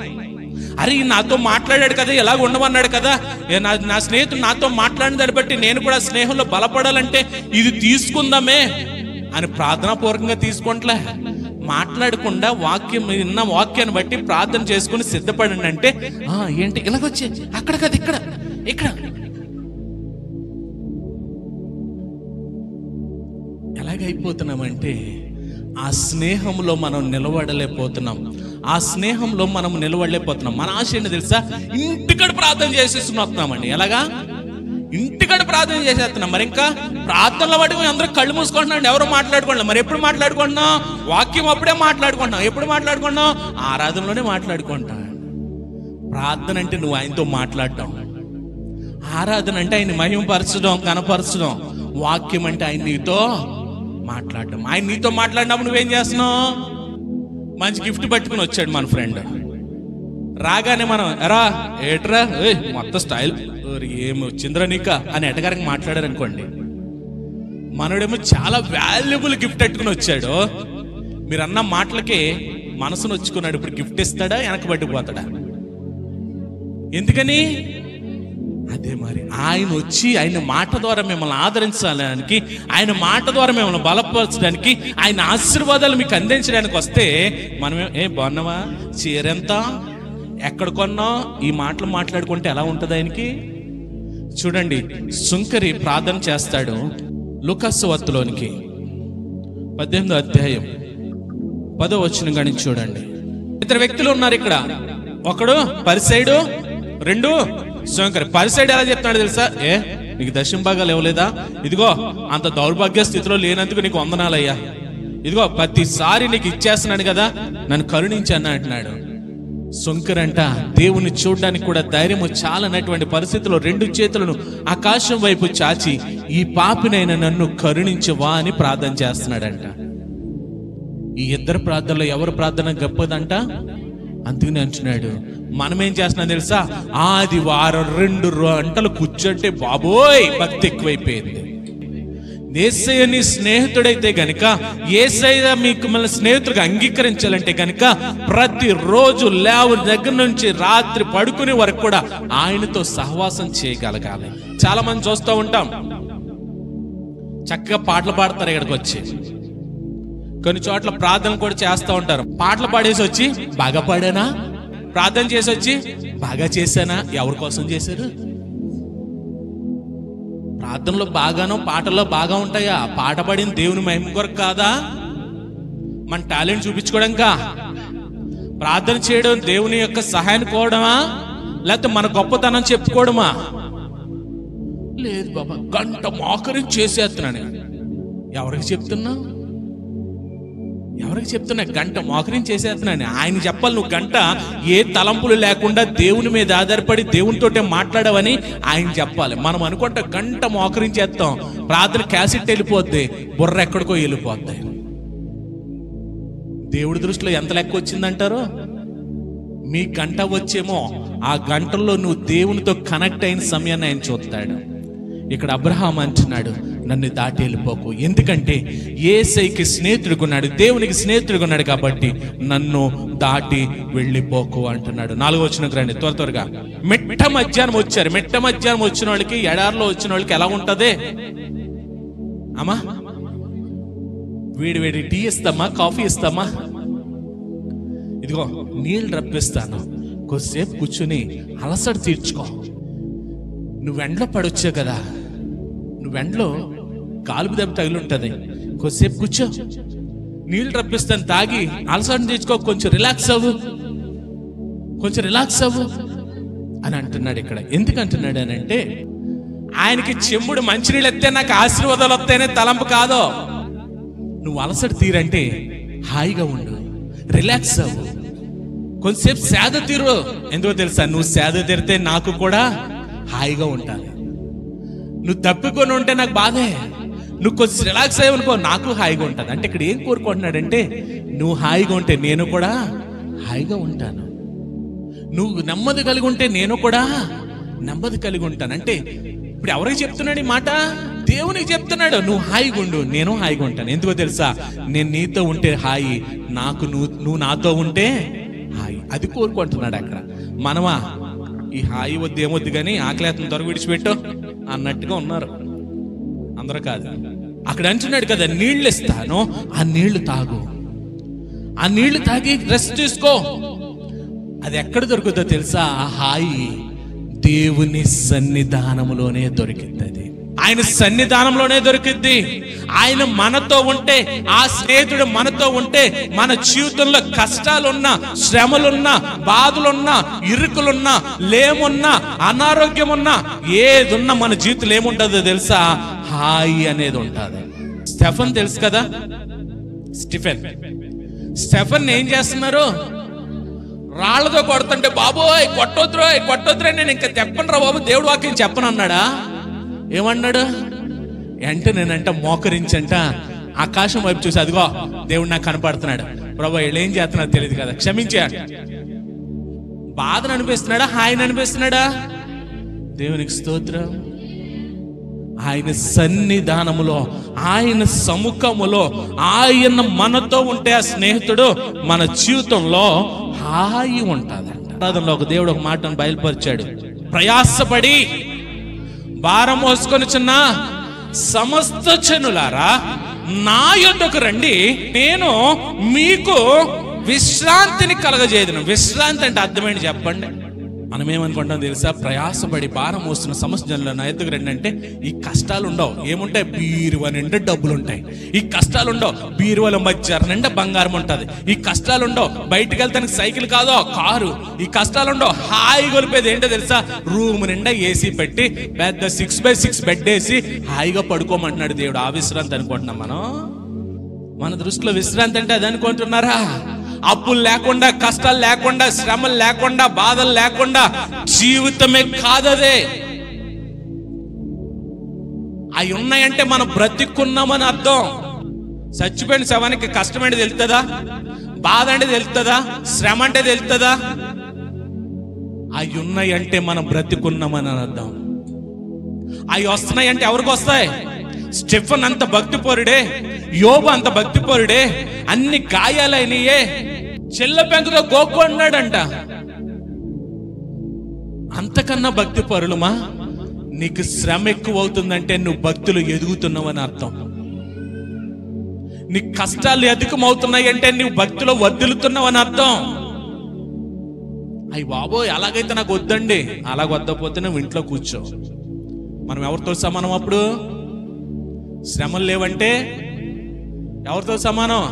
[SPEAKER 1] అరే నాతో మాట్లాడాడు కదా, ఎలాగ ఉండమన్నాడు కదా, నా స్నేహితుడు నాతో మాట్లాడిన దాన్ని బట్టి నేను కూడా స్నేహంలో బలపడాలంటే ఇది తీసుకుందామే అని ప్రార్థనాపూర్వకంగా తీసుకుంటలే. మాట్లాడకుండా విన్న వాక్యాన్ని బట్టి ప్రార్థన చేసుకుని సిద్ధపడండి అంటే ఏంటి ఇలాగొచ్చే, అక్కడ కదా ఇక్కడ ఎలాగైపోతున్నామంటే ఆ స్నేహంలో మనం నిలబడలేకపోతున్నాం. మన ఆశ ఏంటి తెలుసా? ఇంటికాడ ప్రార్థన చేసేస్తున్నామండి. ఎలాగా? ఇంటికాడ ప్రార్థన చేసేస్తున్నాం. మరి ఇంకా ప్రార్థనలో పట్టుకుని అందరూ కళ్ళు మూసుకుంటున్నాం, ఎవరు మాట్లాడుకుంటున్నాం. మరి ఎప్పుడు మాట్లాడుకుంటున్నాం? వాక్యం అప్పుడే మాట్లాడుకుంటున్నాం. ఎప్పుడు మాట్లాడుకుంటున్నాం? ఆరాధనలోనే మాట్లాడుకుంటాం. ప్రార్థన అంటే నువ్వు ఆయనతో మాట్లాడటం, ఆరాధన అంటే ఆయన మహిమపరచడం, కనపరచడం, వాక్యం అంటే ఆయన నీతో మాట్లాడటం. ఆయన నీతో మాట్లాడినప్పుడు నువ్వేం చేస్తున్నావు? మంచి గిఫ్ట్ పట్టుకుని వచ్చాడు మన ఫ్రెండ్, రాగానే మనం ఎరా ఏట్రా మొత్తం స్టైల్ ఏమి వచ్చిందిరా నీక అని ఎటగారికి మాట్లాడారు అనుకోండి, మనోడేమో చాలా వాల్యుబుల్ గిఫ్ట్ పెట్టుకుని వచ్చాడు, మీరు అన్న మాటలకే మనసును వచ్చుకున్నాడు. ఇప్పుడు గిఫ్ట్ ఇస్తాడా, వెనకబడిపోతాడా? ఎందుకని? అదే మరి ఆయన వచ్చి ఆయన మాట ద్వారా మిమ్మల్ని ఆదరించడానికి, ఆయన మాట ద్వారా మిమ్మల్ని బలపరచడానికి, ఆయన ఆశీర్వాదాలు మీకు అందించడానికి వస్తే మనమే బాగున్నావా, చీరెంత, ఎక్కడ కొన్నా, ఈ మాటలు మాట్లాడుకుంటే ఎలా ఉంటుంది ఆయనకి? చూడండి, సుంకరి ప్రార్థన చేస్తాడు. లూకాసు వార్తలోనికి 18వ అధ్యాయం 10వ వచనం కానీ చూడండి. ఇద్దరు వ్యక్తులు ఉన్నారు ఇక్కడ. ఒకడు పరిసైడు, రెండు సుంకరి. పరిసైడు ఎలా చెప్తున్నాడు తెలుసా? నీకు దశమ భాగాలు ఇవ్వలేదా? ఇదిగో అంత దౌర్భాగ్య స్థితిలో లేనందుకు నీకు వందనాలయ్యా, ఇదిగో ప్రతిసారి నీకు ఇచ్చేస్తున్నాను కదా, నన్ను కరుణించన్నా అంటున్నాడు. సుంకరంట దేవుని చూడడానికి కూడా ధైర్యం చాలనటువంటి పరిస్థితుల్లో రెండు చేతులను ఆకాశం వైపు చాచి, ఈ పాపినైనా నన్ను కరుణించవా అని ప్రార్థన చేస్తున్నాడంట. ఈ ఇద్దరు ప్రార్థనలో ఎవరు ప్రార్థన గొప్పదంట? అందుకని అంటున్నాడు, మనమేం చేస్తున్నాం తెలుసా? ఆదివారం 2 గంటలు కూర్చుంటే బాబోయ్ భక్తి ఎక్కువైపోయింది. యేసయ్య నీ స్నేహితుడైతే గనుక, యేసయ్య మీకు మన స్నేహితుడిగా అంగీకరించాలంటే గనుక ప్రతిరోజు లేవు దగ్గర నుంచి రాత్రి పడుకునే వరకు కూడా ఆయనతో సహవాసం చేయగలగాలి. చాలా మంది చూస్తూ ఉంటాం, చక్కగా పాటలు పాడతారు, ఇక్కడికి వచ్చి కొన్ని చోట్ల ప్రార్థన కూడా చేస్తూ ఉంటారు. పాటలు పాడేసి వచ్చి బాగా పాడానా, ప్రార్థన చేసి వచ్చి బాగా చేశానా? ఎవరి కోసం చేశారు? ప్రార్థనలో బాగానో పాటల్లో బాగా ఉంటాయా? పాట పాడిన దేవుని మహిమ కొరకు కాదా? మన టాలెంట్ చూపించుకోవడంకా? ప్రార్థన చేయడం దేవుని యొక్క సహాయాన్ని కోవడమా, లేకపోతే మన గొప్పతనం చెప్పుకోవడమా? లేదు బాబా, గంట మోకరించి చేసేస్తున్నాను. ఎవరికి చెప్తున్నా? ఎవరికి చెప్తున్నా? గంట మోకరించి చేసేస్తున్నాను. ఆయన చెప్పాలి, నువ్వు గంట ఏ తలంపులు లేకుండా దేవుని మీద ఆధారపడి దేవునితోటే మాట్లాడవని ఆయన చెప్పాలి. మనం అనుకుంటా గంట మోకరించేస్తాం, ప్రార్థన క్యాసెట్ వెళ్ళిపోద్ది, బుర్ర ఎక్కడికో వెళ్ళిపోద్ది. దేవుడి దృష్టిలో ఎంత లెక్క వచ్చిందంటారు? మీ గంట వచ్చేమో ఆ గంటల్లో నువ్వు దేవునితో కనెక్ట్ అయిన సమయాన్ని ఆయన చూస్తాడు. ఇక్కడ అబ్రహాం అంటున్నాడు, నన్ను దాటి వెళ్ళిపోకు, ఎందుకంటే యేసయ్యకి స్నేహితుడిగా ఉన్నాడు, దేవునికి స్నేహితుడిగా ఉన్నాడు కాబట్టి నన్ను దాటి వెళ్ళిపోకు అంటున్నాడు. 4వ వచనం రండి త్వరగా. మిట్ట మధ్యాహ్నం వచ్చారు. మిట్ట మధ్యాహ్నం వచ్చిన వాళ్ళకి, ఎడారిలో వచ్చిన వాళ్ళకి ఎలా ఉంటది అమ్మా? వేడి వేడి టీ ఇస్తామా, కాఫీ ఇస్తామా? ఇదిగో నీళ్ళు రప్పిస్తాను, కొద్దిసేపు కూర్చుని అలసట తీర్చుకో. నువ్వు ఎండలో పడొచ్చావు కదా, నువ్వు ఎండలో కాలుపు దెబ్బ తగిలి ఉంటుంది, కొద్దిసేపు కూర్చో, నీళ్ళు రప్పిస్తాను, తాగి అలసటను తెచ్చుకో, కొంచెం రిలాక్స్ అవ్వు, కొంచెం రిలాక్స్ అవ్వు అని అంటున్నాడు ఇక్కడ. ఎందుకు అంటున్నాడు అని అంటే, ఆయనకి చెంబుడు మంచినీళ్ళు ఎత్తే నాకు ఆశీర్వాదాలు వస్తాయనే తలంపు కాదు. నువ్వు అలసట తీరంటే హాయిగా ఉండు, రిలాక్స్ అవ్వు, కొంచెంసేపు సేద తీరు. ఎందుకో తెలుసా? నువ్వు సేద తీరితే నాకు కూడా హాయిగా ఉంటాను. నువ్వు తప్పికొని ఉంటే నాకు బాధే, నువ్వు కొంచెం రిలాక్స్ అయ్యనుకో, నాకు హాయిగా ఉంటుంది. అంటే ఇక్కడ ఏం కోరుకుంటున్నాడంటే, నువ్వు హాయిగా ఉంటే నేను కూడా హాయిగా ఉంటాను, నువ్వు నెమ్మది కలిగి ఉంటే నేను కూడా నెమ్మది కలిగి ఉంటాను. అంటే ఇప్పుడు ఎవరికి చెప్తున్నాడు ఈ మాట? దేవునికి చెప్తున్నాడు, నువ్వు హాయిగా ఉండు, నేను హాయిగా ఉంటాను. ఎందుకో తెలుసా? నేను నీతో ఉంటే హాయి, నాకు నువ్వు నాతో ఉంటే హాయి. అది కోరుకుంటున్నాడు అక్కడ. మనమా ఈ హాయి వద్దు ఏమొద్దు కానీ ఆకలేతను త్వరగా విడిచిపెట్టు అన్నట్టుగా ఉన్నారు అందరూ. కాదు, అక్కడ అంటున్నాడు కదా, నీళ్ళు ఇస్తాను, ఆ నీళ్లు తాగు, ఆ నీళ్లు తాగి రెస్ట్ తీసుకో. అది ఎక్కడ దొరుకుతుందో తెలుసా? ఆ హాయి దేవుని సన్నిధానంలోనే దొరికింది. ఆయన సన్నిధానంలోనే దొరికింది. ఆయన మనతో ఉంటే, ఆ స్నేహితుడు మనతో ఉంటే, మన జీవితంలో కష్టాలున్నా, శ్రమలున్నా, బాధలున్నా, ఇరుకులున్నా, లేమున్నా, అనారోగ్యమున్నా, ఏదున్నా మన జీవితంలో ఏముంటుందో తెలుసా? హాయి అనేది ఉంటుంది. స్టెఫన్ తెలుసు కదా, స్టెఫన్ ఏం చేస్తున్నారు? రాళ్లతో కొడుతుంటే, బాబోయ్ కొట్టొద్దురా, నేను ఇంకా చెప్పను రా బాబు, దేవుడు వాక్యం చెప్పను అన్నాడా? ఏమన్నాడు? నేనంట మోకరించంట ఆకాశం వైపు చూసి, అదిగో దేవుడు నాకు కనపడుతున్నాడు, ప్రభు వీళ్ళు ఏం చేస్తున్నారో తెలియదు కదా, క్షమించే. బాధను అనిపిస్తున్నాడా, హాయిని అనిపిస్తున్నాడా? దేవునికి స్తోత్రం. ఆయన సన్నిధానములో, ఆయన సముఖములో, ఆయన మనతో ఉంటే ఆ స్నేహితుడు మన జీవితంలో హాయి ఉంటుంది. ప్రార్థనలో ఒక దేవుడు ఒక మాటను బయలుపరిచాడు. ప్రయాసపడి భారం మోసుకొనిచున్న సమస్త జనులారా నా యొద్దకు రండి, నేను మీకు విశ్రాంతిని కలగజేయుదును. విశ్రాంతి అంటే అర్థమేంటి చెప్పండి? మనం ఏమనుకుంటాం తెలుసా? ప్రయాసపడి భారం మోస్తున్న సమస్త జనులు నా ఎద్దుకు రండి అంటే ఈ కష్టాలు ఉండవు. ఏముంటాయి? బీరువా నిండా డబ్బులు ఉంటాయి. ఈ కష్టాలు ఉండవు. బీరువాల మధ్య నిండా బంగారం ఉంటుంది. ఈ కష్టాలు ఉండవు. బయటకు వెళ్తానికి సైకిల్ కాదో కారు. ఈ కష్టాలు ఉండవు. హాయి గొలిపేది ఏంటో తెలుసా? రూమ్ నిండా ఏసీ పెట్టి పెద్ద 6x6 బెడ్ వేసి హాయిగా పడుకోమంటున్నాడు దేవుడు. ఆ విశ్రాంతి అనుకుంటున్నాం మనం. మన దృష్టిలో విశ్రాంతి అంటే అది అనుకుంటున్నారా? అప్పులు లేకుండా, కష్టాలు లేకుండా, శ్రమలు లేకుండా, బాధలు లేకుండా జీవితమే కాదదే. అవి ఉన్నాయంటే మనం బ్రతికున్నామని అర్థం. చచ్చిపోయిన శవానికి కష్టం అంటే తెలుస్తుందా? బాధ అంటే తెలుస్తుందా? శ్రమ అంటే తెలుస్తుందా? అవి ఉన్నాయంటే మనం బ్రతికున్నామని అర్థం. అవి వస్తున్నాయంటే ఎవరికి వస్తాయి? స్టెఫన్ అంత భక్తిపరుడే, యోబు అంత భక్తిపరుడే, అన్ని గాయాలైనయే, చెల్ల పెంకుతో గోకు అన్నాడంట. అంతకన్నా భక్తిపరులమా? నీకు శ్రమ ఎక్కువ అవుతుందంటే నువ్వు భక్తులు ఎదుగుతున్నావు అని అర్థం. నీ కష్టాలు అధికమవుతున్నాయి అంటే నువ్వు భక్తిలో వర్ధిల్లుతున్నావు అని అర్థం. అయ్యి బాబోయ్ అలాగైతే నాకు వద్దండి. అలాగ వద్దపోతే నువ్వు ఇంట్లో కూర్చో. మనం ఎవరితో సమానం? అప్పుడు శ్రమలు లేవంటే ఎవరితో సమానం?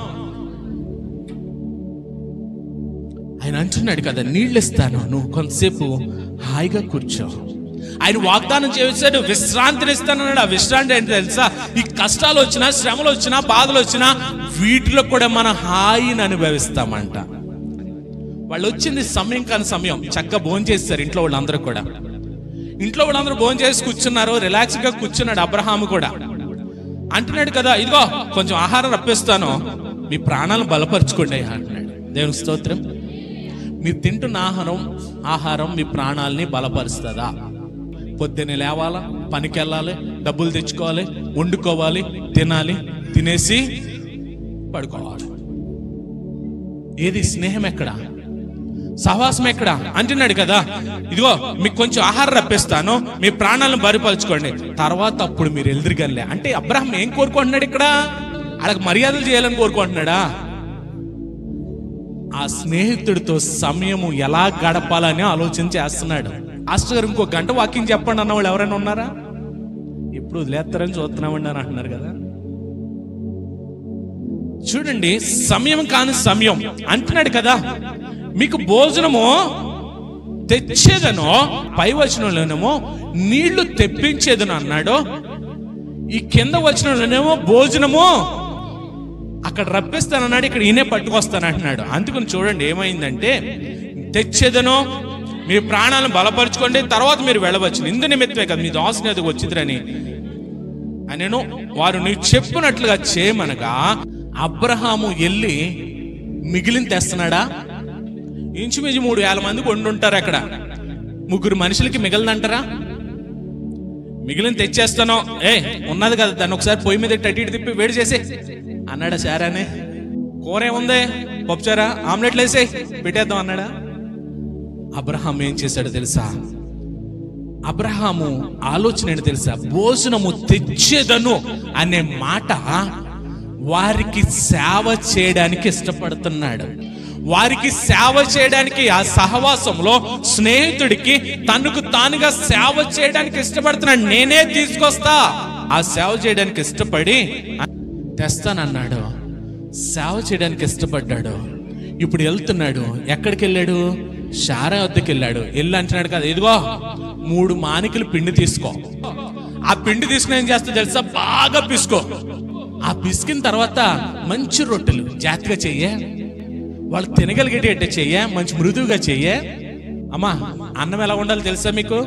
[SPEAKER 1] ఆయన అంటున్నాడు కదా, నీళ్ళు ఇస్తాను, నువ్వు కొంతసేపు హాయిగా కూర్చో. ఆయన వాగ్దానం చేశాడు, విశ్రాంతిని ఇస్తానన్నాడు. ఆ విశ్రాంతి ఏంటి తెలుసా? ఈ కష్టాలు వచ్చినా, శ్రమలు వచ్చినా, బాధలు వచ్చినా వీటిలో కూడా మన హాయిని అనుభవిస్తామంట. వాళ్ళు వచ్చింది సమయం కాని సమయం. చక్కగా భోజనం చేస్తారు ఇంట్లో వాళ్ళందరూ కూడా. ఇంట్లో వాళ్ళందరూ భోజనం చేసి కూర్చున్నారు, రిలాక్స్ గా కూర్చున్నాడు. అబ్రహాము కూడా అంటున్నాడు కదా, ఇదిగో కొంచెం ఆహారం రప్పిస్తాను, మీ ప్రాణాలను బలపరుచుకోండి అంటున్నాడు. దేవుని స్తోత్రం. మీరు తింటున్న ఆహారం మీ ప్రాణాలని బలపరుస్తుందా? పొద్దున్నే లేవాలా, పనికి వెళ్ళాలి, డబ్బులు తెచ్చుకోవాలి, వండుకోవాలి, తినాలి, తినేసి పడుకోవాలి. ఏది స్నేహం ఎక్కడ? సహవాసం ఎక్కడ? అంటున్నాడు కదా, ఇదిగో మీకు కొంచెం ఆహారం రప్పిస్తాను, మీ ప్రాణాలను బరిపరుచుకోండి, తర్వాత అప్పుడు మీరు ఎదురుగలే. అంటే అబ్రహాం ఏం కోరుకుంటున్నాడు ఇక్కడ? వాళ్ళకి మర్యాదలు చేయాలని కోరుకుంటున్నాడా? ఆ స్నేహితుడితో సమయము ఎలా గడపాలని ఆలోచన చేస్తున్నాడు. మాస్టర్ గారు ఇంకో గంట వాకింగ్ చెప్పండి అన్న వాళ్ళు ఎవరైనా ఉన్నారా? ఎప్పుడు వదిలేస్తారని చూస్తున్నామండి అని అంటున్నారు కదా. చూడండి, సమయం కాని సమయం అంటున్నాడు కదా. మీకు భోజనము తెచ్చేదనో, పై వచనంలోనేమో నీళ్లు తెప్పించేదను అన్నాడు. ఈ కింద వచనంలోనేమో భోజనము అక్కడ రప్పిస్తానన్నాడు, ఇక్కడ ఈయనే పట్టుకొస్తాను అంటున్నాడు. అందుకని చూడండి ఏమైందంటే, తెచ్చేదనో, మీ ప్రాణాలను బలపరుచుకోండి, తర్వాత మీరు వెళ్ళవచ్చు. ఇందు నిమిత్తమే కదా మీ దాసుని ఎదుగు వచ్చిందని నేను వారు నీవు చెప్పినట్లుగా చేయమనగా అబ్రహాము వెళ్ళి మిగిలిన తెస్తున్నాడా? ఇంచుమించు 3,000 మందికి వండుంటారు అక్కడ. 3 మనుషులకి మిగిలినంటారా? మిగిలిన తెచ్చేస్తాను, ఉన్నది కదా దాన్ని ఒకసారి పొయ్యి మీద టట్టి తిప్పి వేడి చేసి అన్నాడా? సారానే కూర ఏముంది, పప్పుచారా, ఆమ్లెట్లు వేసే పెట్టేద్దాం అన్నాడా? అబ్రహాం ఏం చేశాడు తెలుసా? అబ్రహాము ఆలోచన ఏంటి తెలుసా? భోజనము తెచ్చేదను అనే మాట వారికి సేవ చేయడానికి ఇష్టపడుతున్నాడు. వారికి సేవ చేయడానికి, ఆ సహవాసంలో స్నేహితుడికి తనకు తానుగా సేవ చేయడానికి ఇష్టపడుతున్నాడు. నేనే తీసుకొస్తా, ఆ సేవ చేయడానికి ఇష్టపడి తెస్తానన్నాడు. సేవ చేయడానికి ఇష్టపడ్డాడు. ఇప్పుడు వెళ్తున్నాడు. ఎక్కడికి వెళ్ళాడు? శారా వద్దకు వెళ్ళాడు. వెళ్ళి అంటున్నాడు కదా, ఇదిగో 3 మానికలు పిండి తీసుకో. ఆ పిండి తీసుకుని ఏం చేస్తా తెలుసా? బాగా పిసుకో. ఆ పిసికిన తర్వాత మంచి రొట్టెలు జాగ్రత్తగా చెయ్యే, వాళ్ళు తినగలిగేటట్టు చెయ్యే, మంచి మృదువుగా చెయ్యే. అమ్మా, అన్నం ఎలా ఉండాలో తెలుసా మీకు?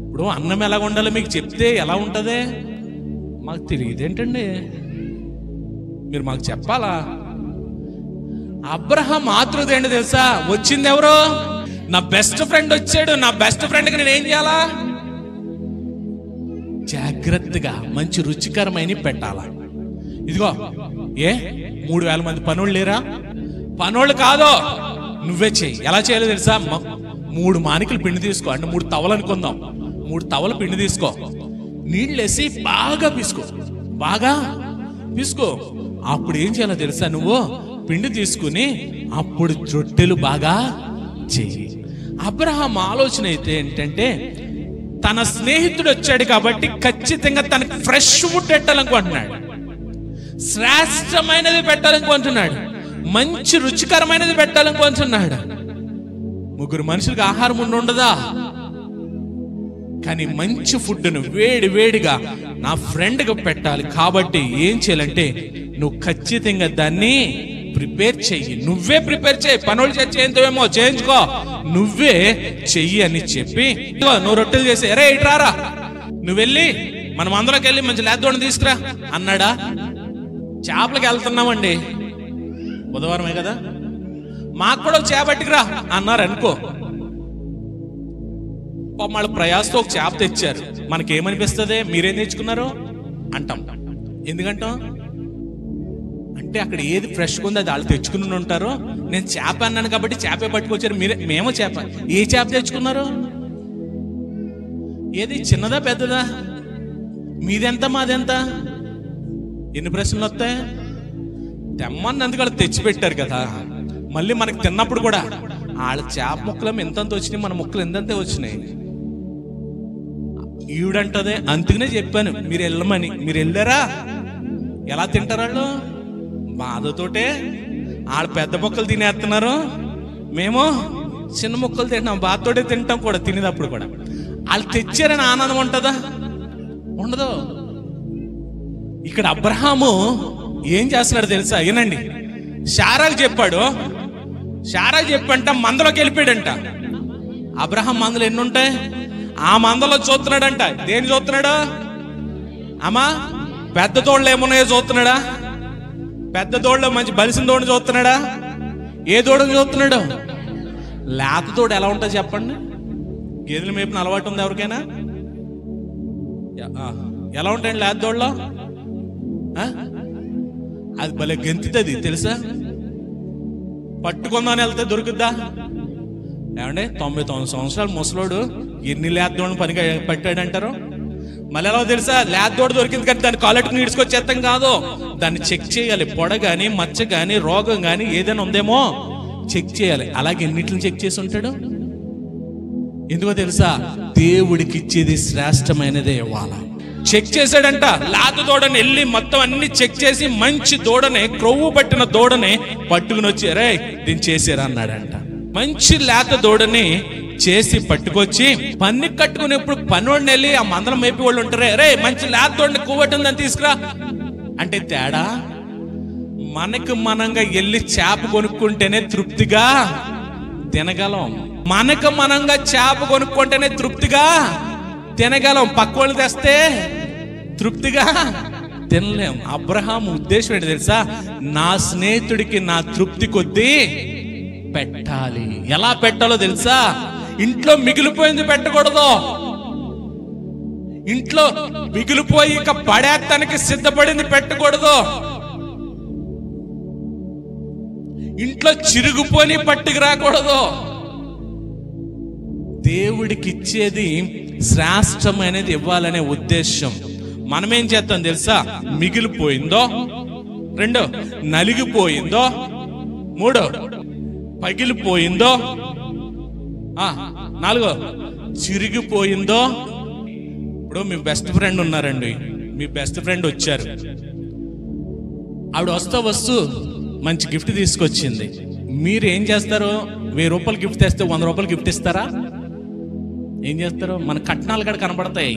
[SPEAKER 1] ఇప్పుడు అన్నం ఎలా ఉండాలో మీకు చెప్తే ఎలా ఉంటది? మాకు తెలియదేంటండి, మీరు మాకు చెప్పాలా? అబ్రహాం ఆతృత ఏంటి తెలుసా? వచ్చింది ఎవరు? నా బెస్ట్ ఫ్రెండ్ వచ్చాడు, నా బెస్ట్ ఫ్రెండ్కి నేను ఏం చేయాలా? జాగ్రత్తగా మంచి రుచికరమైన పెట్టాలా. ఇదిగో 3,000 మంది పనోళ్ళు లేరా? పనోళ్ళు కాదు, నువ్వే చెయ్యి. ఎలా చేయాలో తెలుసా? 3 మానికలు పిండి తీసుకో, అంటే 3 తవలు అనుకుందాం. 3 తవలు పిండి తీసుకో, నీళ్ళేసి బాగా పిసుకో. అప్పుడు ఏం చేయాలో తెలుసా? నువ్వు పిండి తీసుకుని అప్పుడు రొట్టెలు బాగా చెయ్యి. అబ్రహాం ఆలోచన అయితే ఏంటంటే, తన స్నేహితుడు వచ్చాడు కాబట్టి ఖచ్చితంగా తనకు ఫ్రెష్ ఫుడ్ పెట్టాలనుకుంటున్నాడు, శ్రేష్టమైనది పెట్టాలనుకుంటున్నాడు, మంచి రుచికరమైనది పెట్టాలనుకుంటున్నాడు. 3 మనుషులకు ఆహారం ఉండదా? కానీ మంచి ఫుడ్ను వేడిగా నా ఫ్రెండ్కి పెట్టాలి కాబట్టి ఏం చేయాలంటే, నువ్వు ఖచ్చితంగా దాన్ని ప్రిపేర్ చెయ్యి. నువ్వే ప్రిపేర్ చేయి. పనులు చేయించేమో చేయించుకో, నువ్వే చెయ్యి అని చెప్పి, నువ్వు రొట్టెలు చేసి ఇట్రారా, నువ్వు వెళ్ళి మనం అందరికి వెళ్ళి మంచి లేద్దోడిని తీసుకురా అన్నాడా? చేపలకి వెళ్తున్నామండి, బుధవారమే కదా, మాకు కూడా చేపట్టికిరా అన్నారు అనుకో. వాళ్ళ ప్రయాసతో ఒక చేప తెచ్చారు. మనకేమనిపిస్తుంది? మీరేం తెచ్చుకున్నారు అంటాం. ఎందుకంటాం అంటే అక్కడ ఏది ఫ్రెష్గా ఉందో అది వాళ్ళు తెచ్చుకుని ఉంటారు. నేను చేప అన్నాను కాబట్టి చేపే పట్టుకొచ్చారు. మేము చేప. ఏ చేప తెచ్చుకున్నారు? ఏది చిన్నదా పెద్దదా? మీదెంత మాదెంత? ఎన్ని ప్రశ్నలు వస్తాయి? తెమ్మన్నందుకు వాళ్ళు తెచ్చిపెట్టారు కదా. మళ్ళీ మనకి తిన్నప్పుడు కూడా వాళ్ళ చేప ముక్కలు ఎంతంత వచ్చినాయి, మన ముక్కలు ఎంతంతే వచ్చినాయి. ఈవిడంటదే, అందుకనే చెప్పాను మీరు వెళ్ళమని. మీరు వెళ్ళారా? ఎలా తింటారు వాళ్ళు? బాధతోటే. వాళ్ళు పెద్ద ముక్కలు తినేస్తున్నారు, మేము చిన్న ముక్కలు తింటాం, బాధతోటే తింటాం కూడా. తినేటప్పుడు కూడా వాళ్ళు తెచ్చారని ఆనందం ఉంటుందా? ఉండదు. ఇక్కడ అబ్రహాము ఏం చేస్తున్నాడు తెలుసా? ఏనండి, శారాకు చెప్పాడు. శారాకు చెప్పంట మందలోకి వెళ్ళిపోయాడంట. అబ్రహాం మందలు ఎన్ని ఉంటాయి? ఆ మందలో చూస్తున్నాడంట. దేని చూస్తున్నాడు? అమ్మా పెద్ద తోళ్ళు ఏమున్నాయో చూస్తున్నాడా? పెద్ద తోళ్ళు మంచి బలిసిన తోడు చూస్తున్నాడా? ఏ తోడుని చూస్తున్నాడు? లేత తోడు ఎలా ఉంటుంది చెప్పండి? గేదెలు మేపున అలవాటు ఉంది ఎవరికైనా? ఎలా ఉంటాయండి లేత తోడులో? అది భలే గెంతుతుంది తెలుసా? పట్టుకుందామని వెళ్తే దొరుకుద్దా? ఏమంటే 99 సంవత్సరాలు ముసలోడు ఎన్ని లేద్దోడిని పని పెట్టాడంటారు. మళ్ళీ ఎలా తెలుసా? లేద్దోడు దొరికింది కానీ దాన్ని కాలెట్టుకుని ఈడ్చుకొచ్చేస్తాం కాదు, దాన్ని చెక్ చేయాలి. పొడ కానీ మచ్చ కానీ రోగం కానీ ఏదైనా ఉందేమో చెక్ చేయాలి. అలాగే ఎన్నిటిని చెక్ చేసి ఉంటాడు? ఎందుకో తెలుసా? దేవుడికి ఇచ్చేది శ్రేష్టమైనదే ఇవ్వాలి. చెక్ చేశాడంట. లేత దూడని వెళ్ళి మొత్తం అన్ని చెక్ చేసి మంచి దూడనే, క్రొవ్వు పట్టిన దూడని పట్టుకుని వచ్చి రే దీన్ని చేసారా అన్నాడంట. మంచి లేత దూడని చేసి పట్టుకొచ్చి పన్ని కట్టుకునేప్పుడు పనోడిని వెళ్ళి ఆ మందలం మేపి వాళ్ళు ఉంటారే, రే మంచి లేత దూడని కొవ్వట్టుందని తీసుకురా అంటే తేడా. మనకు మనంగా వెళ్ళి చేప కొనుక్కుంటేనే తృప్తిగా తినగలం. మనకు మనంగా చేప కొనుక్కుంటేనే తృప్తిగా తినగలం. పక్కోళ్ళు తెస్తే తృప్తిగా తినలేం. అబ్రహాం ఉద్దేశం ఏంటి తెలుసా? నా స్నేహితుడికి నా తృప్తి కొద్దీ పెట్టాలి. ఎలా పెట్టాలో తెలుసా? ఇంట్లో మిగిలిపోయింది పెట్టకూడదు. ఇంట్లో మిగిలిపోయి ఇక పడేస్తానికి సిద్ధపడింది పెట్టకూడదు. ఇంట్లో చిరుగుపోని పట్టుకు రాకూడదు. దేవుడికి ఇచ్చేది శ్రేష్టమైనది ఇవ్వాలనే ఉద్దేశం. మనమేం చేస్తాం తెలుసా? మిగిలిపోయిందో, 2 నలిగిపోయిందో, 3 పగిలిపోయిందో, 4 చిరిగిపోయిందో. ఇప్పుడు మీ బెస్ట్ ఫ్రెండ్ ఉన్నారండి, మీ బెస్ట్ ఫ్రెండ్ వచ్చారు. ఆవిడ వస్తూ మంచి గిఫ్ట్ తీసుకొచ్చింది. మీరు ఏం చేస్తారు? 1000 రూపాయలు గిఫ్ట్ తెస్తే 100 రూపాయలు గిఫ్ట్ ఇస్తారా? ఏం చేస్తారు? మన కట్నాలు కూడా కనపడతాయి.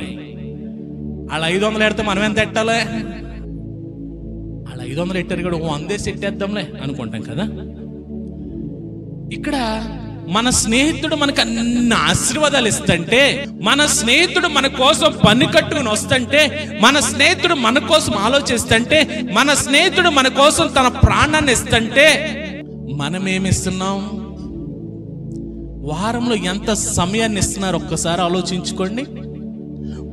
[SPEAKER 1] వాళ్ళు 500 ఎడితే మనం ఎంత ఎట్టాలి? వాళ్ళు 500 ఎట్టారు కూడా 100 ఎట్టేద్దాంలే అనుకుంటాం కదా. ఇక్కడ మన స్నేహితుడు మనకు అన్ని ఆశీర్వాదాలు ఇస్తుంటే, మన స్నేహితుడు మన కోసం పని కట్టుకుని వస్తుంటే, మన స్నేహితుడు మన కోసం ఆలోచిస్తుంటే, మన స్నేహితుడు మన కోసం తన ప్రాణాన్ని ఇస్తుంటే, మనమేమిస్తున్నాం? వారంలో ఎంత సమయాన్ని ఇస్తున్నారు ఒక్కసారి ఆలోచించుకోండి.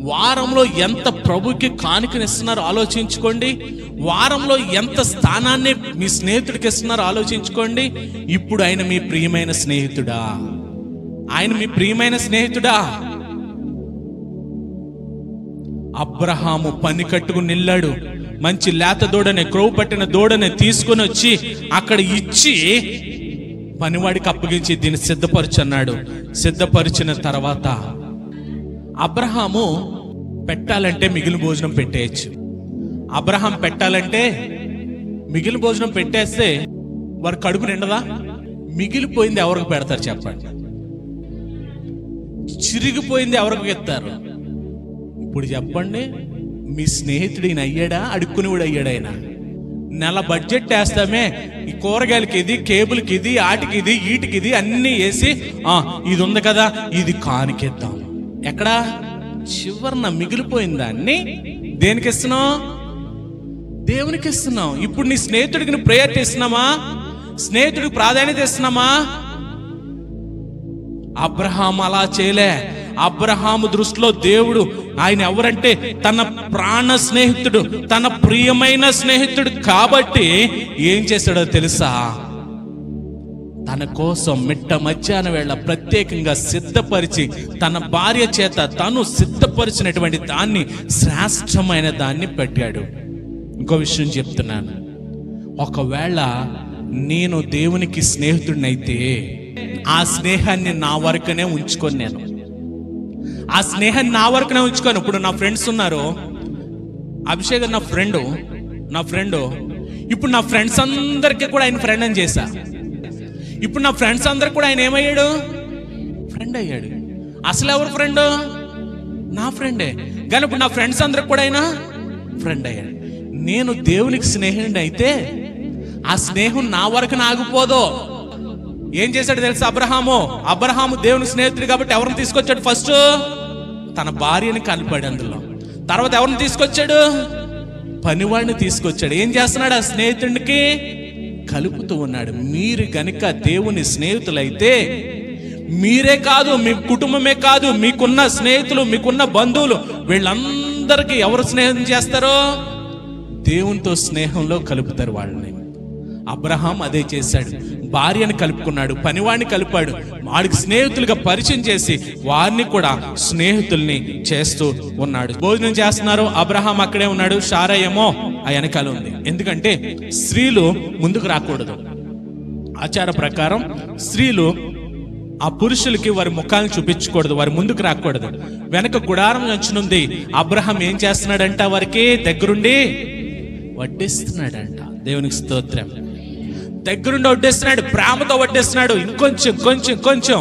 [SPEAKER 1] వారంలో ఎంత ప్రభుకి కానుకనిస్తున్నారో ఆలోచించుకోండి. వారంలో ఎంత స్థానాన్ని మీ స్నేహితుడికి ఇస్తున్నారో ఆలోచించుకోండి. ఇప్పుడు ఆయన మీ ప్రియమైన స్నేహితుడా? ఆయన మీ ప్రియమైన స్నేహితుడా? అబ్రహాము పని కట్టుకుని నిల్లాడు. మంచి లేత దూడని, క్రొవ్వు పట్టిన దూడని తీసుకుని వచ్చి అక్కడ ఇచ్చి పనివాడికి అప్పగించి దీన్ని సిద్ధపరచు అన్నాడు. సిద్ధపరిచిన తర్వాత అబ్రహాము పెట్టాలంటే మిగిలిన భోజనం పెట్టేయచ్చు. అబ్రహాం పెట్టాలంటే మిగిలిన భోజనం పెట్టేస్తే వారి కడుపు నిండదా? మిగిలిపోయింది ఎవరికి పెడతారు చెప్పండి? చిరిగిపోయింది ఎవరికి ఎత్తారు? ఇప్పుడు చెప్పండి, మీ స్నేహితుడు ఈయన అయ్యాడా? అడుక్కునివాడు అయ్యాడు ఆయన? నెల బడ్జెట్ వేస్తామే, ఈ కూరగాయలకి ఇది, కేబుల్కి ఇది, ఆటికి ఇది, ఈటికి ఇది అన్నీ వేసి ఇది ఉంది కదా ఇది కానికేద్దాం. ఎక్కడా? చివరిన మిగిలిపోయిన దాన్ని దేనికి ఇస్తున్నావు? దేవునికి ఇస్తున్నాం. ఇప్పుడు నీ స్నేహితుడికి నువ్వు ప్రేయర్ ఇస్తున్నామా? స్నేహితుడికి ప్రాధాన్యత ఇస్తున్నామా? అబ్రహాం అలా చేయలే. అబ్రహాము దృష్టిలో దేవుడు ఆయన ఎవరంటే తన ప్రాణ స్నేహితుడు, తన ప్రియమైన స్నేహితుడు. కాబట్టి ఏం చేశాడో తెలుసా? తన కోసం మిట్ట మధ్యాహ్న వేళ ప్రత్యేకంగా సిద్ధపరిచి తన భార్య చేత తను సిద్ధపరిచినటువంటి దాన్ని, శ్రేష్టమైన దాన్ని పెట్టాడు. ఇంకో విషయం చెప్తున్నాను, ఒకవేళ నేను దేవునికి స్నేహితుడినైతే ఆ స్నేహాన్ని నా వరకునే ఉంచుకొని, నేను ఆ స్నేహాన్ని నా వరకునే ఉంచుకోను. ఇప్పుడు నా ఫ్రెండ్స్ ఉన్నారు, అభిషేక్ నా ఫ్రెండ్. ఇప్పుడు నా ఫ్రెండ్స్ అందరికీ కూడా ఆయన ఫ్రెండ్ అని చేశా. ఇప్పుడు నా ఫ్రెండ్స్ అందరికి కూడా ఆయన ఏమయ్యాడు? ఫ్రెండ్ అయ్యాడు. అసలు ఎవరు ఫ్రెండ్? నా ఫ్రెండే. కానీ ఇప్పుడు నా ఫ్రెండ్స్ అందరికి కూడా ఆయన ఫ్రెండ్ అయ్యాడు. నేను దేవునికి స్నేహితుడిని అయితే ఆ స్నేహం నా వరకు ఆగిపోదు. ఏం చేశాడు తెలుసా అబ్రహాము దేవుని స్నేహితుడు కాబట్టి ఎవరిని తీసుకొచ్చాడు? ఫస్ట్ తన భార్యని కలిపాడు అందులో. తర్వాత ఎవరిని తీసుకొచ్చాడు? పనివాడిని తీసుకొచ్చాడు. ఏం చేస్తున్నాడు? ఆ స్నేహితుడికి కలుపుతూ ఉన్నాడు. మీరు గనుక దేవుని స్నేహితులైతే మీరే కాదు, మీ కుటుంబమే కాదు, మీకున్న స్నేహితులు, మీకున్న బంధువులు, వీళ్ళందరికీ ఎవరు స్నేహం చేస్తారో దేవునితో స్నేహంలో కలుపుతారు వాళ్ళని. అబ్రహాం అదే చేశాడు. భార్యను కలుపుకున్నాడు, పనివాడిని కలిపాడు, వాడికి స్నేహితులుగా పరిచయం చేసి వారిని కూడా స్నేహితుల్ని చేస్తూ ఉన్నాడు. భోజనం చేస్తున్నారు, అబ్రహాం అక్కడే ఉన్నాడు, శారా ఏమో ఆ వెనకాల ఉంది. ఎందుకంటే స్త్రీలు ముందుకు రాకూడదు. ఆచార ప్రకారం స్త్రీలు ఆ పురుషులకి వారి ముఖాలను చూపించకూడదు, వారి ముందుకు రాకూడదు. వెనక గుడారం అంచునుంది. అబ్రహాం ఏం చేస్తున్నాడంట? వారికి దగ్గరుండి వడ్డిస్తున్నాడంట. దేవునికి స్తోత్రం. దగ్గరుండి వడ్డిస్తున్నాడు, ప్రేమతో వడ్డిస్తున్నాడు. ఇంకొంచెం.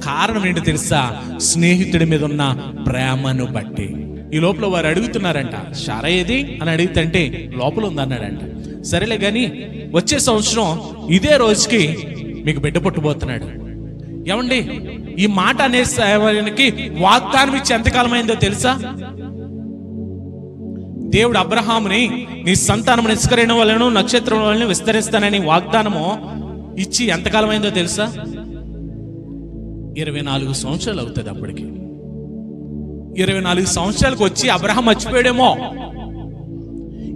[SPEAKER 1] కారణం ఏంటి తెలుసా? స్నేహితుడి మీద ఉన్న ప్రేమను బట్టి. ఈ లోపల వారు అడుగుతున్నారంట, శారా ఏది అని అడుగుతుంటే లోపల ఉందన్నాడంట. సరేలే గాని వచ్చే సంవత్సరం ఇదే రోజుకి మీకు బిడ్డ పుట్టబోతున్నాడు. ఏమండి, ఈ మాట అనేసరికి వాగ్దానం ఇచ్చి ఎంతకాలం అయిందో తెలుసా? దేవుడు అబ్రహాముని నీ సంతానం నిష్కరణ వలన నక్షత్రం వలన విస్తరిస్తానని వాగ్దానము ఇచ్చి ఎంతకాలం అయిందో తెలుసా? 24 సంవత్సరాలు అవుతుంది. అప్పటికి 24 సంవత్సరాలకు వచ్చి అబ్రహాం మర్చిపోయాడేమో.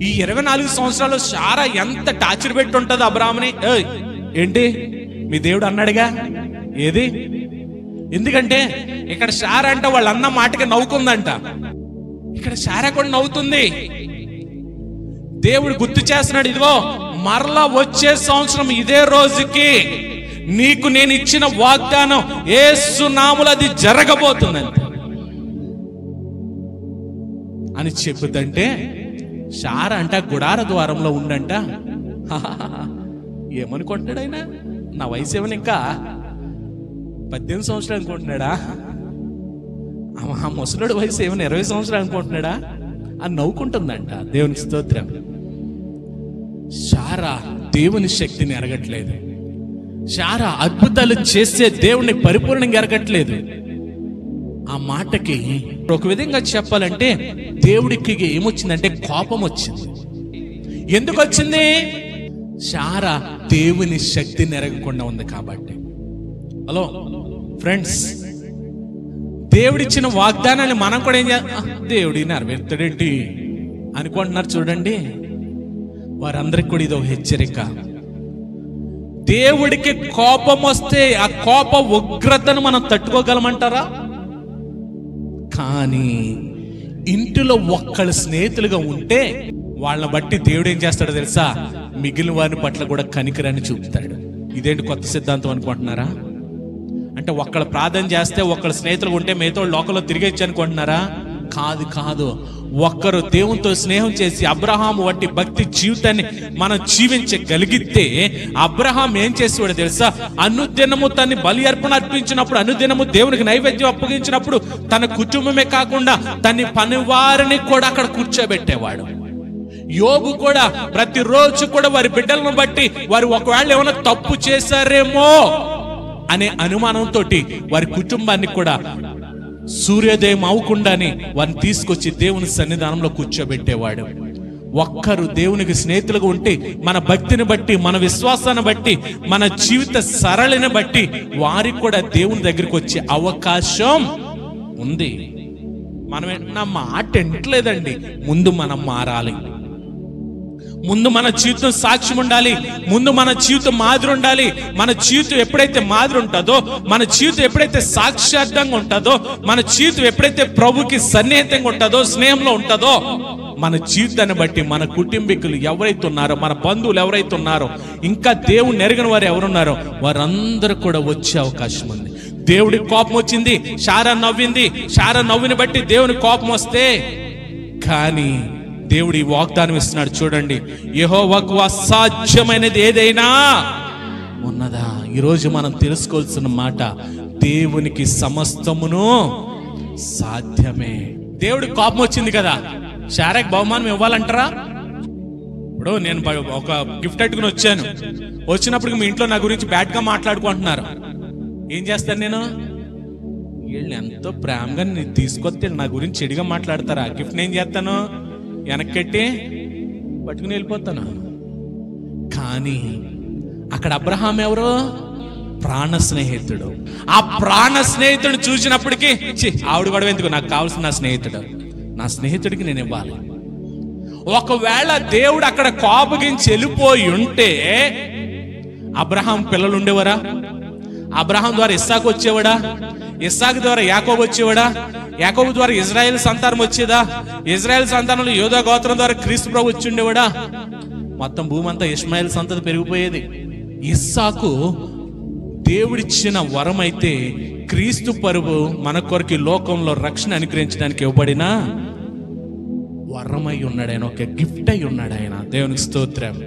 [SPEAKER 1] ఈ 24 సంవత్సరాలు శారా ఎంత టార్చర్ పెట్టి ఉంటుంది అబ్రహాముని. ఏంటి మీ దేవుడు అన్నాడుగా ఏది? ఎందుకంటే ఇక్కడ శారా అంట వాళ్ళ అన్న మాటకి నవ్వుకుందంట. ఇక్కడ శారా కూడా నవ్వుతుంది. దేవుడు గుర్తు చేస్తున్నాడు, ఇదిగో మరలా వచ్చే సంవత్సరం ఇదే రోజుకి నీకు నేను ఇచ్చిన వాగ్దానం యేసు నామములో అది జరగబోతుందంట అని చెబుతుంటే శారా అంట గుడార ద్వారంలో ఉండంట. ఏమనుకుంటున్నాడు ఆయన? నా వయసు ఏమని ఇంకా 18 సంవత్సరాలు అనుకుంటున్నాడా? ఆ ముసలుడు వయసు ఏమైనా 20 సంవత్సరాలు అనుకుంటున్నాడా అని నవ్వుకుంటుందంట. దేవుని స్తోత్రం. శారా దేవుని శక్తిని ఎరగట్లేదు. శారా అద్భుతాలు చేసే దేవుని పరిపూర్ణంగా ఎరగట్లేదు. ఆ మాటకి ఒక విధంగా చెప్పాలంటే దేవుడికి ఏమొచ్చిందంటే కోపం వచ్చింది. ఎందుకు వచ్చింది? శారా దేవుని శక్తిని ఎరగకుండా ఉంది కాబట్టి. హలో ఫ్రెండ్స్, దేవుడిచ్చిన వాగ్దానాన్ని మనం కూడా ఏం చేస్తాం, దేవుడి నెరవేర్తాడేంటి అనుకుంటున్నారు. చూడండి, వారందరికి కూడా ఇది ఒక హెచ్చరిక. దేవుడికి కోపం వస్తే ఆ కోప ఉగ్రతను మనం తట్టుకోగలమంటారా? కానీ ఇంటిలో ఒక్కళ్ళు స్నేహితులుగా ఉంటే వాళ్ళని బట్టి దేవుడు ఏం చేస్తాడో తెలుసా? మిగిలిన వారి పట్ల కూడా కనికరాన్ని చూపుతాడు. ఇదేంటి కొత్త సిద్ధాంతం అనుకుంటున్నారా? అంటే ఒక్కళ్ళు ప్రార్థన చేస్తే ఒక్కళ్ళు స్నేహితులు ఉంటే మిగతా లోకంలో తిరిగేచ్చు అనుకుంటున్నారా? కాదు కాదు. ఒక్కరు దేవునితో స్నేహం చేసి అబ్రహాము వంటి భక్తి జీవితాన్ని మనం జీవించగలిగితే అబ్రహాం ఏం చేసేవాడు తెలుసా? అనుదినము తన్ని బలి అర్పణ అర్పించినప్పుడు, అనుదినము దేవునికి నైవేద్యం అప్పగించినప్పుడు తన కుటుంబమే కాకుండా తన పనివారిని కూడా అక్కడ కూర్చోబెట్టేవాడు. యోబు కూడా ప్రతిరోజు కూడా వారి బిడ్డలను బట్టి వారు ఒకవేళ ఏమైనా తప్పు చేశారేమో అనే అనుమానంతో వారి కుటుంబాన్ని కూడా సూర్యోదయం అవ్వకుండానే వారిని తీసుకొచ్చి దేవుని సన్నిధానంలో కూర్చోబెట్టేవాడు. ఒక్కరు దేవునికి స్నేహితులుగా ఉంటే మన భక్తిని బట్టి, మన విశ్వాసాన్ని బట్టి, మన జీవిత సరళిని బట్టి వారికి కూడా దేవుని దగ్గరికి వచ్చే అవకాశం ఉంది. మనం నా మాట ఎంటలేదండి, ముందు మనం మారాలి. ముందు మన జీవితం సాక్ష్యం ఉండాలి. ముందు మన జీవితం మాదిరి ఉండాలి. మన జీవితం ఎప్పుడైతే మాదిరి ఉంటుందో, మన జీవితం ఎప్పుడైతే సాక్షార్థంగా ఉంటుందో, మన జీవితం ఎప్పుడైతే ప్రభుకి సన్నిహితంగా ఉంటుందో, స్నేహంలో ఉంటుందో, మన జీవితాన్ని బట్టి మన కుటుంబీకులు ఎవరైతే ఉన్నారో, మన బంధువులు ఎవరైతే ఉన్నారో, ఇంకా దేవుని ఎరగని వారు ఎవరున్నారో వారందరూ కూడా వచ్చే అవకాశం ఉంది. దేవుడికి కోపం వచ్చింది, శారా నవ్వింది. శారా నవ్విని బట్టి దేవుని కోపం వస్తే, కానీ దేవుడు ఈ వాగ్దానం ఇస్తున్నాడు. చూడండి, యెహోవాకు అసాధ్యమైనది ఏదైనా ఉన్నదా? ఈరోజు మనం తెలుసుకోవాల్సిన మాట, దేవునికి సమస్తమును సాధ్యమే. దేవుడికి కోపం వచ్చింది కదా, శారాకి బహుమానం ఇవ్వాలంటారా? ఇప్పుడు నేను ఒక గిఫ్ట్ అట్టుకుని వచ్చాను. వచ్చినప్పుడు మీ ఇంట్లో నా గురించి బ్యాడ్ గా మాట్లాడుకుంటున్నారు. ఏం చేస్తాను నేను? వీళ్ళని ఎంతో ప్రేమగా నేను తీసుకొస్తే నా గురించి చెడుగా మాట్లాడతారా? గిఫ్ట్ నేను చేస్తాను, వెనక్కెట్టి పట్టుకుని వెళ్ళిపోతాను. కానీ అక్కడ అబ్రహాం ఎవరు? ప్రాణ స్నేహితుడు. ఆ ప్రాణ స్నేహితుడు చూసినప్పటికీ ఆవిడ కూడా ఎందుకు, నాకు కావాల్సిన నా స్నేహితుడు, నా స్నేహితుడికి నేను ఇవ్వాలి. ఒకవేళ దేవుడు అక్కడ కోపగించి వెళ్ళిపోయి ఉంటే అబ్రహాం పిల్లలు ఉండేవారా? అబ్రహాం ద్వారా ఇస్సాకు వచ్చేవాడా? ఇస్సాకు ద్వారా యాకోబు వచ్చేవాడా? యాకోబు ద్వారా ఇజ్రాయెల్ సంతానం వచ్చేదా? ఇజ్రాయెల్ సంతానంలో యోధా గోత్రం ద్వారా క్రీస్తు ప్రభు వచ్చి ఉండేవాడా? మొత్తం భూమి అంతా ఇష్మాయిల్ సంతతి పెరిగిపోయేది. ఇస్సాకు దేవుడిచ్చిన వరం అయితే క్రీస్తు పరువు మన కొరకు లోకంలో రక్షణ అనుగ్రహించడానికి ఇవ్వబడిన వరమై ఉన్నాడు ఆయన, ఒక గిఫ్ట్ అయి ఉన్నాడు ఆయన. దేవునికి స్తోత్రం.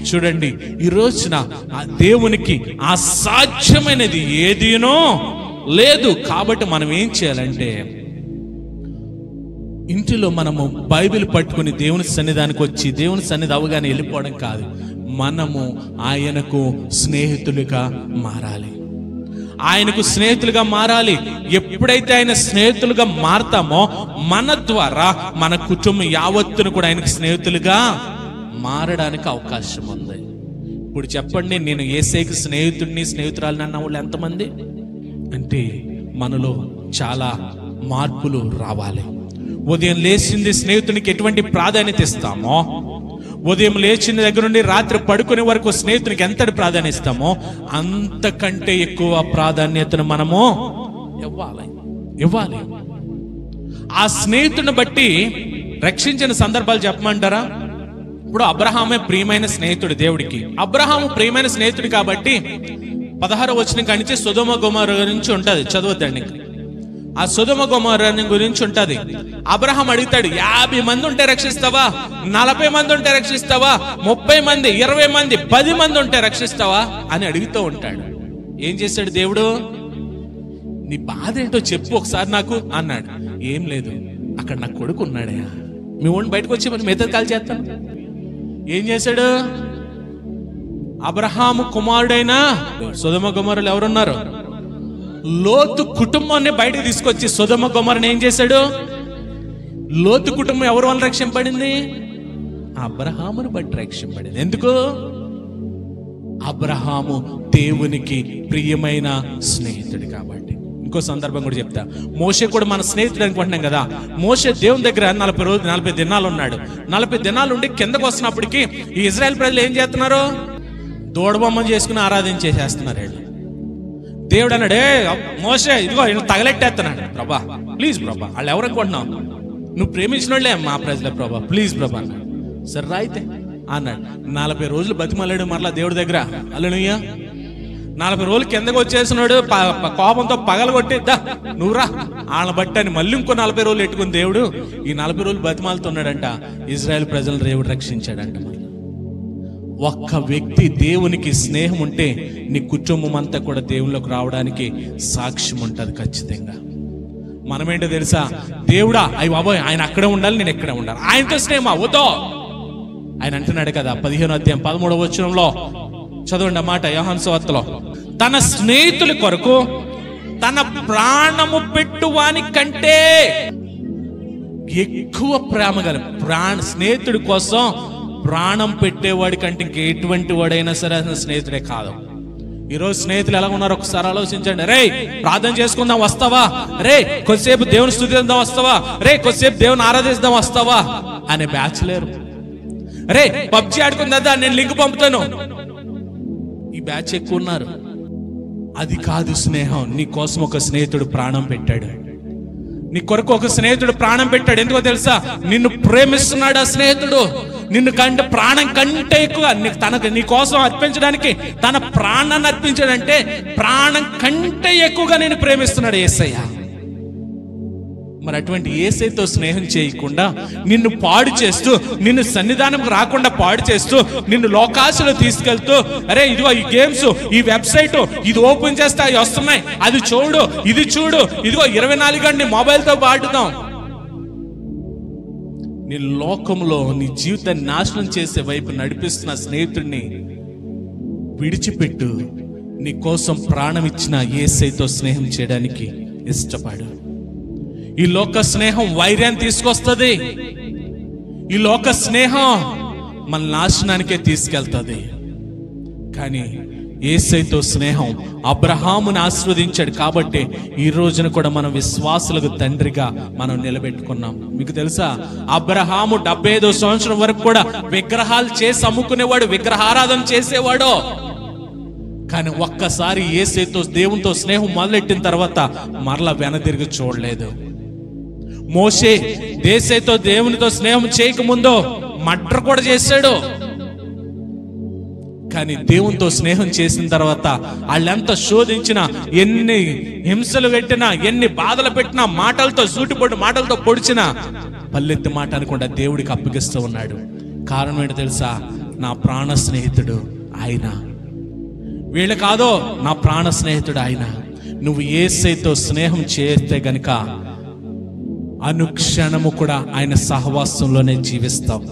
[SPEAKER 1] చూడండి, ఈ రోజున ఆ దేవునికి అసాధ్యమైనది ఏదీనో లేదు. కాబట్టి మనం ఏం చేయాలంటే, ఇంటిలో మనము బైబిల్ పట్టుకుని దేవుని సన్నిధానికి వచ్చి దేవుని సన్నిధి అవగానే వెళ్ళిపోవడం కాదు, మనము ఆయనకు స్నేహితులుగా మారాలి. ఆయనకు స్నేహితులుగా మారాలి. ఎప్పుడైతే ఆయన స్నేహితులుగా మారతామో మన ద్వారా మన కుటుంబం యావత్తును కూడా ఆయనకు స్నేహితులుగా మారడానికి అవకాశం ఉంది. ఇప్పుడు చెప్పండి, నేను యేసయ్యకు స్నేహితుడిని స్నేహితురాలని అన్న వాళ్ళు ఎంతమంది? అంటే మనలో చాలా మార్పులు రావాలి. ఉదయం లేచింది స్నేహితునికి ఎటువంటి ప్రాధాన్యత ఇస్తామో, ఉదయం లేచిన దగ్గర నుండి రాత్రి పడుకునే వరకు స్నేహితునికి ఎంతటి ప్రాధాన్యత ఇస్తామో అంతకంటే ఎక్కువ ప్రాధాన్యతను మనము ఇవ్వాలి. ఆ స్నేహితుని బట్టి రక్షించిన సందర్భాలు చెప్పమంటారా? ఇప్పుడు అబ్రహామే ప్రియమైన స్నేహితుడు దేవుడికి. అబ్రహాము ప్రియమైన స్నేహితుడు కాబట్టి 16వ వచనం కానించి సొదొమ గొమొర్రా గురించి ఉంటది, చదవద్దండి. ఆ సొదొమ గొమొర్రా గురించి ఉంటది. అబ్రహాం అడుగుతాడు, 50 మంది ఉంటే రక్షిస్తావా? 40 మంది ఉంటే రక్షిస్తావా? 30 మంది, 20 మంది, 10 మంది ఉంటే రక్షిస్తావా అని అడుగుతూ ఉంటాడు. ఏం చేశాడు దేవుడు? నీ బాధ ఏంటో చెప్పు ఒకసారి నాకు అన్నాడు. ఏం లేదు, అక్కడ నా కొడుకు ఉన్నాడయా, మీ ఓన్ బయటకు వచ్చి మరి మిగతా కాల్ చేస్తాను. ఏం చేశాడు? అబ్రహాము కుమారుడైన సొదొమ గొమొర్రాలో ఎవరున్నారు? లోతు కుటుంబాన్ని బయటకు తీసుకొచ్చి సొదొమ గొమొర్రాని ఏం చేశాడు? లోతు కుటుంబం ఎవరి వల్ల రక్షింపబడింది? అబ్రహామును బట్టి రక్షింపబడింది. ఎందుకు? అబ్రహాము దేవునికి ప్రియమైన స్నేహితుడు కాబట్టి. ఇంకో సందర్భం కూడా చెప్తా. మోషే కూడా మన స్నేహితుడు అనుకుంటున్నాం కదా. మోషే దేవుని దగ్గర 40 దినాలు ఉన్నాడు. 40 దినాలు ఉండి కిందకు వస్తున్నప్పటికీ ఈ ఇజ్రాయెల్ ప్రజలు ఏం చేస్తున్నారు? దూడబొమ్మను చేసుకుని ఆరాధించేసేస్తున్నారు వీళ్ళు. దేవుడు అన్నాడు, మోషే ఇదిగో వీళ్ళు తగలెట్టేస్తున్నాడు. ప్రభా ప్లీజ్ ప్రభా, వాళ్ళు ఎవరు అనుకుంటున్నావు? నువ్వు ప్రేమించిన వాళ్ళే మా ప్రజలే ప్రభా, ప్లీజ్ ప్రభా అన్నాడు. సరే రాయితే అన్నాడు. 40 రోజులు బతిమలాడు మరలా దేవుడి దగ్గర. హల్లెలూయా. 40 రోజులు కిందకు వచ్చేసినాడు, కోపంతో పగలగొట్టి నువ్వు రా వాళ్ళని బట్టి అని మళ్ళీ ఇంకో 40 రోజులు ఎట్టుకుని దేవుడు ఈ 40 రోజులు బతిమాలుతున్నాడంట. ఇజ్రాయెల్ ప్రజలు దేవుడు రక్షించాడంట. ఒక్క వ్యక్తి దేవునికి స్నేహం ఉంటే నీ కుటుంబం అంతా కూడా దేవుళ్ళకి రావడానికి సాక్ష్యం ఉంటుంది ఖచ్చితంగా. మనమేంటో తెలుసా? దేవుడా అయ్యి బాబోయ్ ఆయన అక్కడే ఉండాలి, నేను ఎక్కడే ఉండాలి, ఆయనతో స్నేహమా వద్దో. ఆయన అంటున్నాడు కదా 15వ అధ్యాయం 13వ వచనంలో, చదవండి ఆ మాట యోహాను సువార్తలో. తన స్నేహితుల కొరకు తన ప్రాణము పెట్టువాని కంటే ఎక్కువ ప్రేమ గల స్నేహితుడి కోసం ప్రాణం పెట్టేవాడి కంటే ఇంక ఎటువంటి వాడైనా సరే అసలు స్నేహితుడే కాదు. ఈరోజు స్నేహితులు ఎలా ఉన్నారు ఒకసారి ఆలోచించండి. రే ప్రార్థన చేసుకుందాం వస్తావా? రే కొద్దిసేపు దేవుని స్తుతిద్దాం వస్తావా? రే కొద్దిసేపు దేవుని ఆరాధిద్దాం వస్తావా అనే బ్యాచ్ లేరు. రే పబ్జి ఆడుకుందా, నేను లింక్ పంపుతాను, ఈ బ్యాచ్ ఎక్కువ ఉన్నారు. అది కాదు స్నేహం. నీ కోసం ఒక స్నేహితుడు ప్రాణం పెట్టాడు, నీ కొరకు ఒక స్నేహితుడు ప్రాణం పెట్టాడు. ఎందుకో తెలుసా? నిన్ను ప్రేమిస్తున్నాడు ఆ స్నేహితుడు. నిన్ను కంటే ప్రాణం కంటే ఎక్కువ నీ కోసం అర్పించడానికి తన ప్రాణాన్ని అర్పించాడంటే ప్రాణం కంటే ఎక్కువగా నేను ప్రేమిస్తున్నాడు యేసయ్య. మరి అటువంటి యేసయ్యతో స్నేహం చేయకుండా నిన్ను పాడు చేస్తూ, నిన్ను సన్నిధానంకు రాకుండా పాడు చేస్తూ, నిన్ను లోకాశలో తీసుకెళ్తూ, అరే ఇదిగో ఈ గేమ్స్, ఈ వెబ్సైట్, ఇది ఓపెన్ చేస్తే అవి వస్తున్నాయి, అది చూడు, ఇది చూడు, ఇదిగో 24 గంటలు మొబైల్తో పాడుదాం. నీ లోకంలో నీ జీవితాన్ని నాశనం చేసే వైపు నడిపిస్తున్న స్నేహితుడిని విడిచిపెట్టు. నీ కోసం ప్రాణం ఇచ్చిన యేసయ్యతో స్నేహం చేయడానికి ఇష్టపడు. ఈ లోక స్నేహం వైర్యాన్ని తీసుకొస్తుంది. ఈ లోక స్నేహం మన నాశనానికే తీసుకెళ్తుంది. కానీ యేసయ్యతో స్నేహం అబ్రహాముని ఆశీర్వదించాడు కాబట్టి ఈ రోజున కూడా మనం విశ్వాసులకు తండ్రిగా మనం నిలబెట్టుకున్నాం. మీకు తెలుసా? అబ్రహాము 75వ సంవత్సరం వరకు కూడా విగ్రహాలు చేసి అమ్ముకునేవాడు, విగ్రహారాధన చేసేవాడు. కానీ ఒక్కసారి యేసయ్యతో దేవునితో స్నేహం మొదలెట్టిన తర్వాత మరలా వెనదిరిగి చూడలేదు. మోషే యేసయ్యతో దేవునితో స్నేహం చేయకముందు మర్డర్ కూడా చేశాడు. కానీ దేవునితో స్నేహం చేసిన తర్వాత వాళ్ళెంత శోధించినా, ఎన్ని హింసలు పెట్టినా, ఎన్ని బాధలు పెట్టినా, మాటలతో సూటిపోటు మాటలతో పొడిచినా పల్లెత్తి మాట అనుకుంటా దేవుడికి అప్పగిస్తూ ఉన్నాడు. కారణం ఏంటో తెలుసా? నా ప్రాణ స్నేహితుడు ఆయన. వీళ్ళు కాదో, నా ప్రాణ స్నేహితుడు ఆయన. నువ్వు యేసయ్యతో స్నేహం చేస్తే గనుక అనుక్షణము కూడా ఆయన సహవాసంలోనే జీవిస్తావు.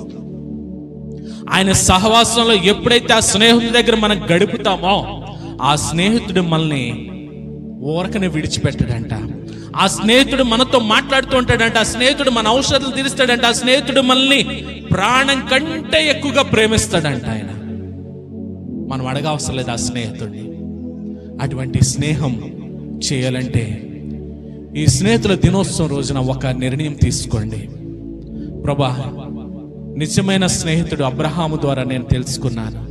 [SPEAKER 1] ఆయన సహవాసంలో ఎప్పుడైతే ఆ స్నేహితుడి దగ్గర మనం గడుపుతామో ఆ స్నేహితుడు మనల్ని ఊరకనే విడిచిపెట్టాడంట. ఆ స్నేహితుడు మనతో మాట్లాడుతూ ఉంటాడంట. ఆ స్నేహితుడు మన ఔషధాలు తీరుస్తాడంట. ఆ స్నేహితుడు మనల్ని ప్రాణం కంటే ఎక్కువగా ప్రేమిస్తాడంట. ఆయన మనం అడగవసరం లేదు ఆ స్నేహితుడిని. అటువంటి స్నేహం చేయాలంటే ఈ స్నేహితుల దినోత్సవం రోజున ఒక నిర్ణయం తీసుకోండి. ప్రభా, నిజమైన స్నేహితుడు అబ్రహాము ద్వారా నేను తెలుసుకున్నాను.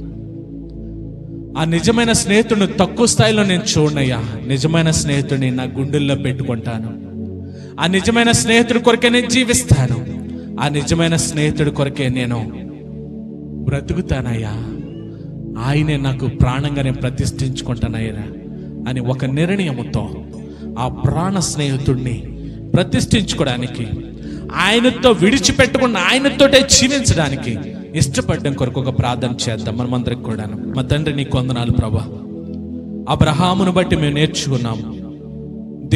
[SPEAKER 1] ఆ నిజమైన స్నేహితుడిని తక్కువ స్థాయిలో నేను చూడనయ్యా. నిజమైన స్నేహితుడిని నా గుండెల్లో పెట్టుకుంటాను. ఆ నిజమైన స్నేహితుడి కొరకే నేను జీవిస్తాను. ఆ నిజమైన స్నేహితుడి కొరకే నేను బ్రతుకుతానయ్యా. ఆయనే నాకు ప్రాణంగా నేను ప్రతిష్ఠించుకుంటానయ్యా అని ఒక నిర్ణయంతో ఆ ప్రాణ స్నేహితుడిని ప్రతిష్ఠించుకోవడానికి, ఆయనతో విడిచిపెట్టకుండా ఆయనతోటే జీవించడానికి ఇష్టపడడం కొరకు ఒక ప్రార్థన చేద్దాం మనమందరికి కూడా. మా తండ్రి నీకు వందనాలు ప్రభా. అబ్రహామును బట్టి మేము నేర్చుకున్నాము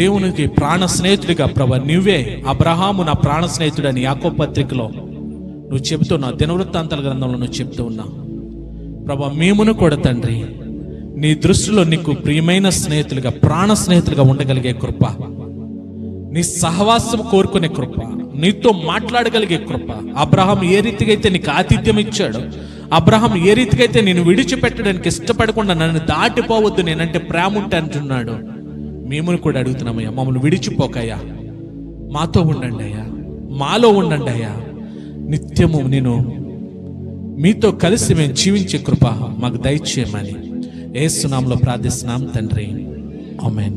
[SPEAKER 1] దేవునికి ప్రాణ స్నేహితుడిగా. ప్రభా, నువ్వే అబ్రహాము నా ప్రాణ స్నేహితుడు అని యాకోబు పత్రికలో నువ్వు చెబుతున్నావు, దినవృత్తాంతాల గ్రంథంలో నువ్వు చెప్తూ ఉన్నావు ప్రభా. మేమును కూడా తండ్రి నీ దృష్టిలో నీకు ప్రియమైన స్నేహితులుగా, ప్రాణ స్నేహితులుగా ఉండగలిగే కృప, నీ సహవాసం కోరుకునే కృప, నీతో మాట్లాడగలిగే కృప. అబ్రహాం ఏ రీతిగా అయితే నీకు ఆతిథ్యం ఇచ్చాడు, అబ్రహాం ఏ రీతిగా అయితే నేను విడిచిపెట్టడానికి ఇష్టపడకుండా నన్ను దాటిపోవద్దు, నేనంటే ప్రేమ ఉంటే అంటున్నాడు, మేము కూడా అడుగుతున్నామయ్యా, మమ్మల్ని విడిచిపోకయ్యా, మాతో ఉండండి అయ్యా, మాలో ఉండండి అయ్యా. నిత్యము నేను మీతో కలిసి మేము జీవించే కృప మాకు దయచేయమని యేసు నామములో ప్రార్థిస్తున్నాం తండ్రి. ఆమేన్.